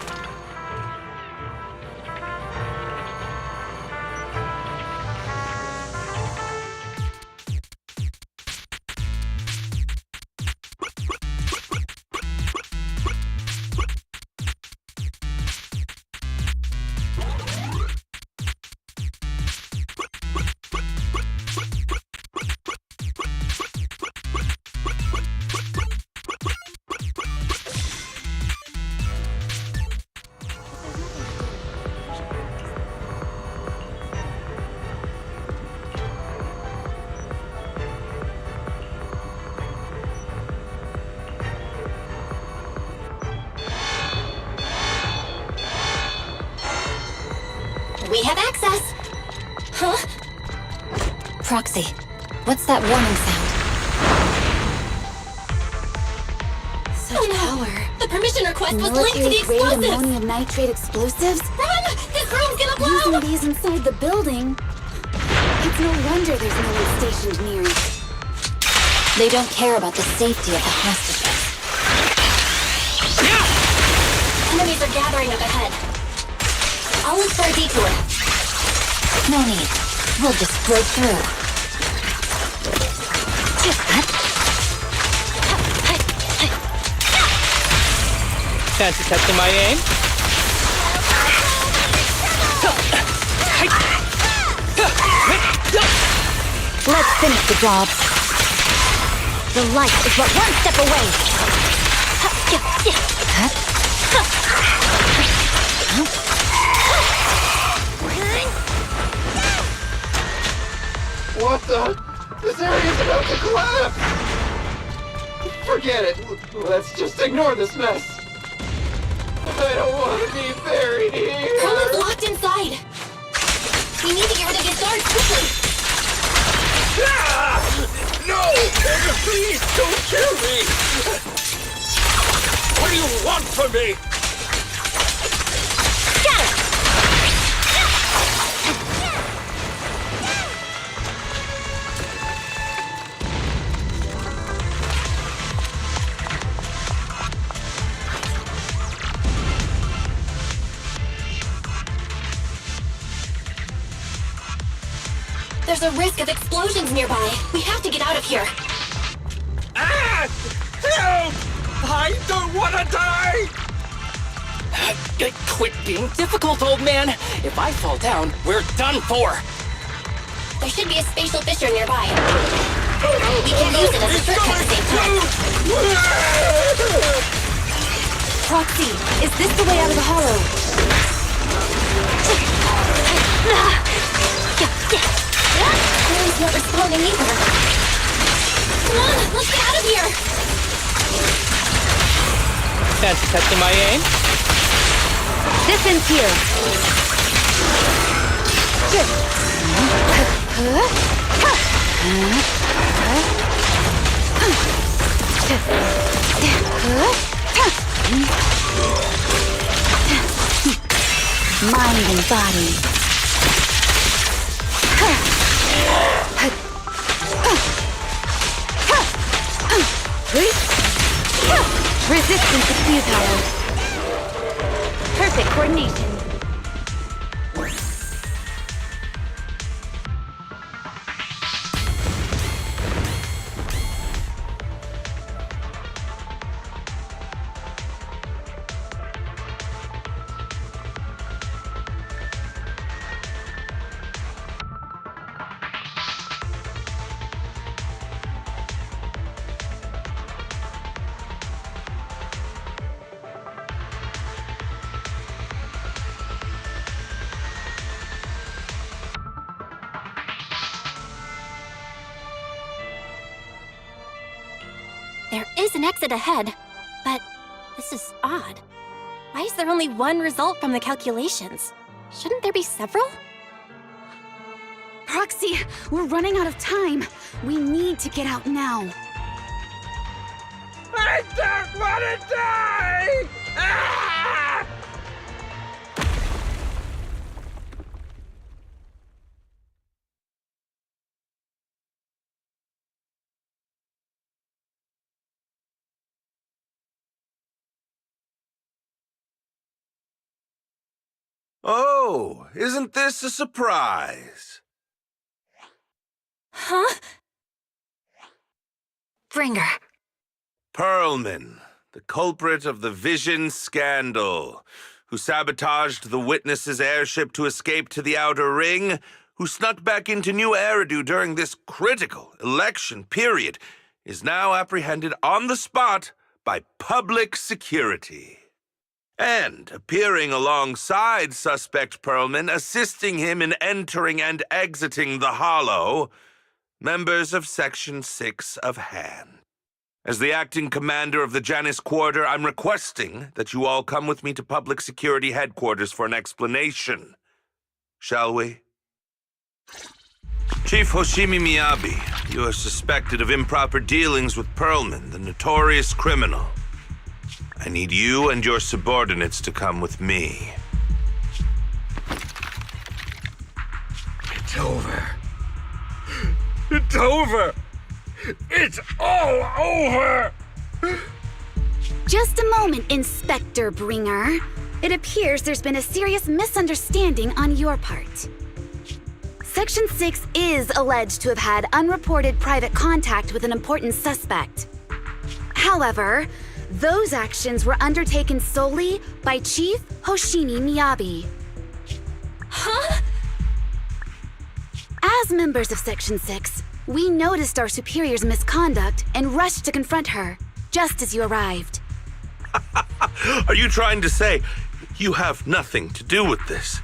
We have access. Huh? Proxy, what's that warning sound? Such power. The permission request was linked to the Military-grade explosives. ammonium nitrate explosives? Run! This room's gonna blow! Using these inside the building? It's no wonder there's no one stationed near it. They don't care about the safety of the hostages. Enemies are gathering up ahead. I'll look for a detour. No need. We'll just break through. Fancy testing my aim? Let's finish the job. The light is but one step away. What the? This area's about to collapse! Forget it. Let's just ignore this mess. I don't want to be buried here. Perlman's locked inside. We need of me! There's a risk of explosions nearby. We have to get out of here. Ah! Help! I don't want to die! Quit being difficult, old man. If I fall down, we're done for. There should be a spatial fissure nearby. We can use it as a shortcut to save time. Proxy, is this the way out of the hollow? Ellie's not responding either. Come on, let's get out of here! Fancy testing my aim? This ends here. Mind and body. Resistance is futile. Perfect coordination. There is an exit ahead, but this is odd. Why is there only one result from the calculations? Shouldn't there be several? Proxy, we're running out of time. We need to get out now. I don't want to die! Ah! Oh, isn't this a surprise? Huh? Bringer. Perlman, the culprit of the Vision scandal, who sabotaged the Witness's airship to escape to the Outer Ring, who snuck back into New Eridu during this critical election period, is now apprehended on the spot by public security. And appearing alongside suspect Perlman, assisting him in entering and exiting the Hollow, members of Section 6 of Han. As the acting commander of the Janus Quarter, I'm requesting that you all come with me to Public Security Headquarters for an explanation. Shall we? Chief Hoshimi Miyabi, you are suspected of improper dealings with Perlman, the notorious criminal. I need you and your subordinates to come with me. It's over. It's over! It's all over! Just a moment, Inspector Bringer. It appears there's been a serious misunderstanding on your part. Section 6 is alleged to have had unreported private contact with an important suspect. However, those actions were undertaken solely by Chief Hoshimi Miyabi. Huh? As members of Section 6, we noticed our superior's misconduct and rushed to confront her, just as you arrived. Are you trying to say you have nothing to do with this?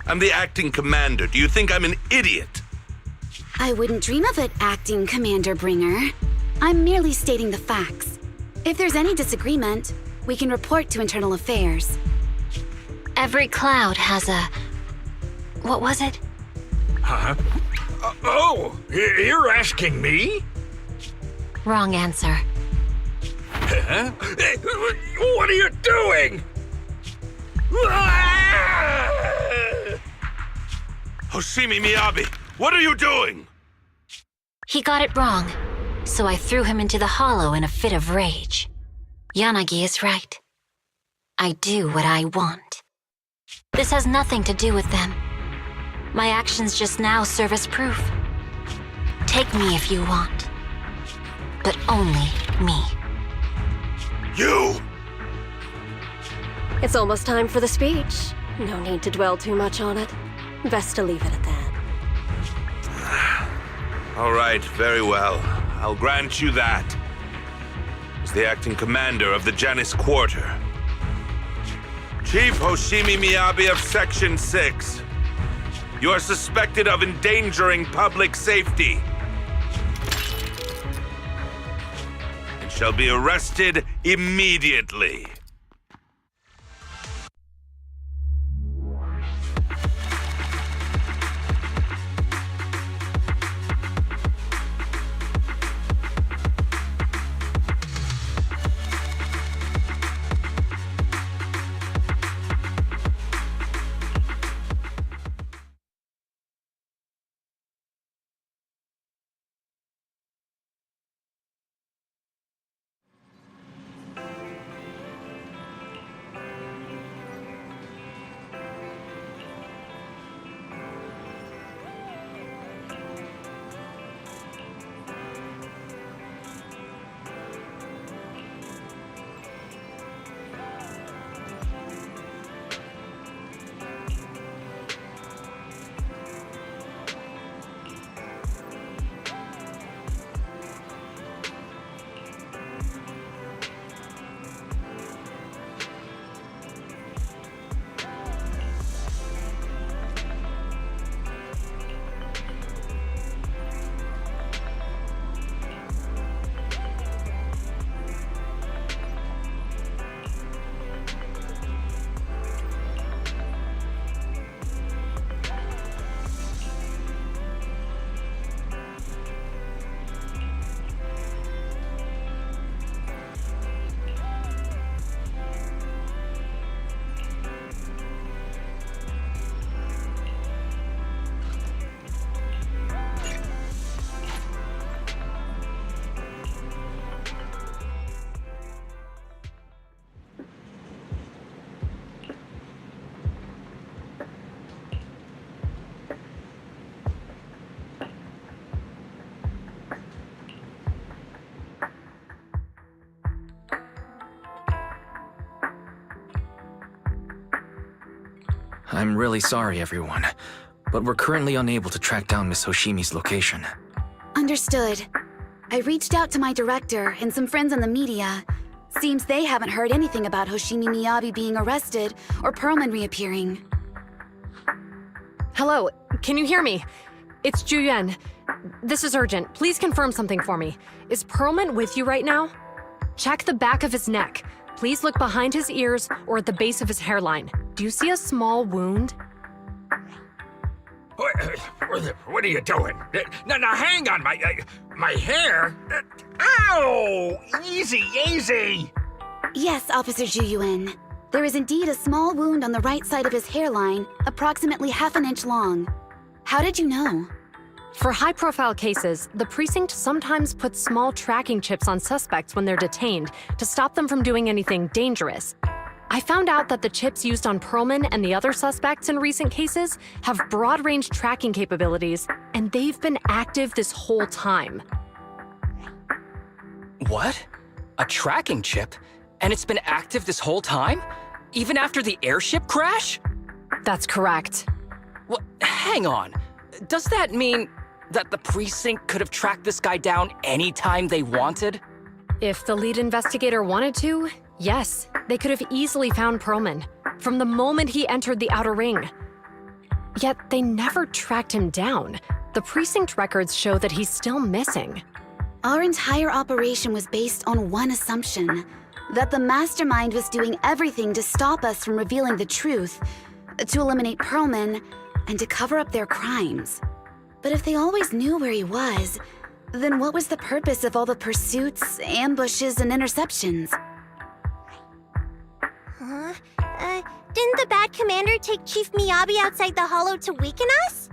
I'm the acting commander. Do you think I'm an idiot? I wouldn't dream of it, Acting Commander Bringer. I'm merely stating the facts. If there's any disagreement, we can report to Internal Affairs. Every cloud has a... what was it? Huh? You're asking me? Wrong answer. Huh? What are you doing? Hoshimi Miyabi, what are you doing? He got it wrong, so I threw him into the hollow in a fit of rage. Yanagi is right. I do what I want. This has nothing to do with them. My actions just now serve as proof. Take me if you want, but only me. You! It's almost time for the speech. No need to dwell too much on it. Best to leave it at that. All right, very well. I'll grant you that. As the acting commander of the Janus Quarter, Chief Hoshimi Miyabi of Section 6, you are suspected of endangering public safety and shall be arrested immediately. I'm really sorry, everyone, but we're currently unable to track down Miss Hoshimi's location. Understood. I reached out to my director and some friends in the media. Seems they haven't heard anything about Hoshimi Miyabi being arrested or Perlman reappearing. Hello, can you hear me? It's Juyen. This is urgent. Please confirm something for me. Is Perlman with you right now? Check the back of his neck. Please look behind his ears or at the base of his hairline. Do you see a small wound? What are you doing? Now hang on, my hair? Ow! Easy, easy! Yes, Officer Juyuan. There is indeed a small wound on the right side of his hairline, approximately ½ an inch long. How did you know? For high-profile cases, the precinct sometimes puts small tracking chips on suspects when they're detained to stop them from doing anything dangerous. I found out that the chips used on Perlman and the other suspects in recent cases have broad-range tracking capabilities, and they've been active this whole time. What? A tracking chip? And it's been active this whole time? Even after the airship crash? That's correct. What? Hang on. Does that mean that the precinct could have tracked this guy down anytime they wanted? If the lead investigator wanted to, yes, they could have easily found Perlman from the moment he entered the outer ring. Yet they never tracked him down. The precinct records show that he's still missing. Our entire operation was based on one assumption, that the mastermind was doing everything to stop us from revealing the truth, to eliminate Perlman, and to cover up their crimes. But if they always knew where he was, Then what was the purpose of all the pursuits, ambushes, and interceptions? Huh? Didn't the bad commander take Chief Miyabi outside the hollow to weaken us?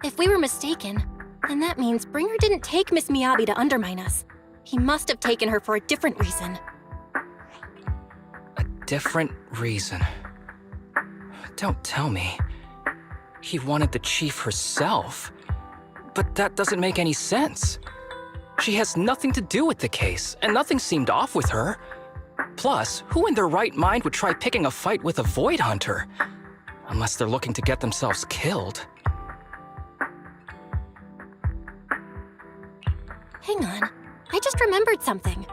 If we were mistaken, then that means Bringer didn't take Miss Miyabi to undermine us. He must have taken her for a different reason. A different reason? Don't tell me. He wanted the chief herself. But that doesn't make any sense. She has nothing to do with the case, and nothing seemed off with her. Plus, who in their right mind would try picking a fight with a Void Hunter? Unless they're looking to get themselves killed. Hang on, I just remembered something.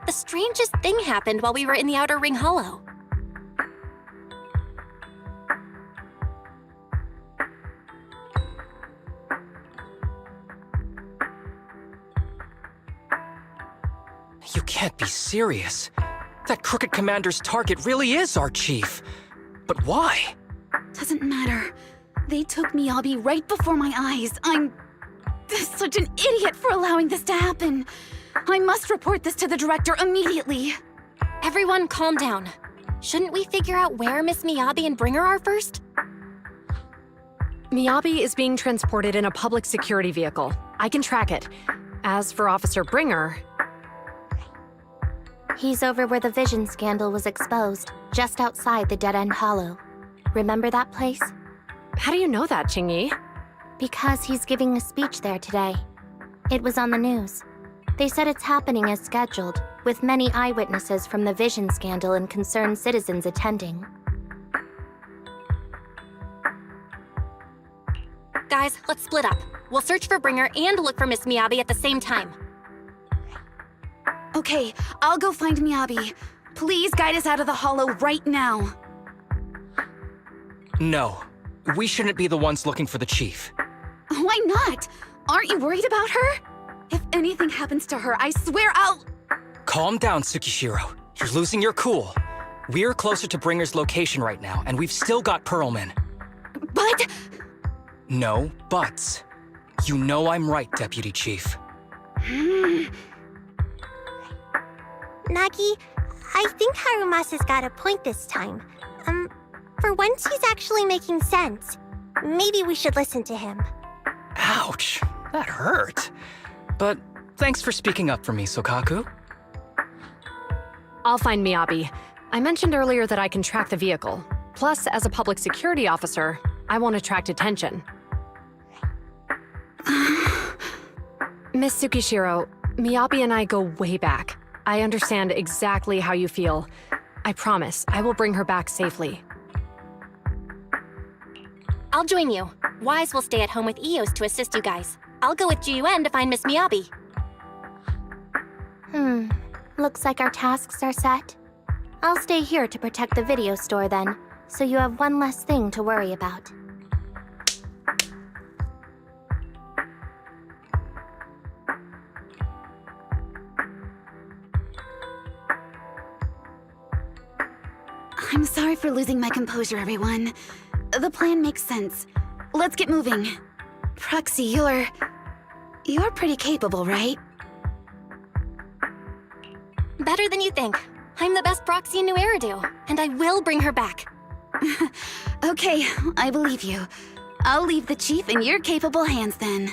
The strangest thing happened while we were in the Outer Ring Hollow. You can't be serious. That crooked commander's target really is our chief. But why? Doesn't matter. They took Miyabi right before my eyes. I'm such an idiot for allowing this to happen. I must report this to the director immediately. Everyone calm down. Shouldn't we figure out where Miss Miyabi and Bringer are first? Miyabi is being transported in a public security vehicle. I can track it. As for Officer Bringer... He's over where the Vision scandal was exposed, just outside the Dead End Hollow. Remember that place? How do you know that, Qingyi? Because he's giving a speech there today. It was on the news. They said it's happening as scheduled, with many eyewitnesses from the Vision scandal and concerned citizens attending. Guys, let's split up. We'll search for Bringer and look for Miss Miyabi at the same time. Okay, I'll go find Miyabi. Please guide us out of the hollow right now. No. We shouldn't be the ones looking for the chief. Why not? Aren't you worried about her? If anything happens to her, I swear I'll... Calm down, Tsukishiro. You're losing your cool. We're closer to Bringer's location right now, and we've still got Pearlman. But... No buts. You know I'm right, Deputy Chief. Nagi, I think Harumasa's got a point this time. For once he's actually making sense. Maybe we should listen to him. Ouch, that hurt. But thanks for speaking up for me, Sokaku. I'll find Miyabi. I mentioned earlier that I can track the vehicle. Plus, as a public security officer, I won't attract attention. Miss Tsukishiro, Miyabi and I go way back. I understand exactly how you feel. I promise, I will bring her back safely. I'll join you. Wise will stay at home with Eos to assist you guys. I'll go with GUN to find Miss Miyabi. Looks like our tasks are set. I'll stay here to protect the video store then, so you have one less thing to worry about. I'm sorry for losing my composure, everyone. The plan makes sense. Let's get moving. Proxy, you're pretty capable, right? Better than you think. I'm the best proxy in New Eridu, and I will bring her back. Okay, I believe you. I'll leave the chief in your capable hands then.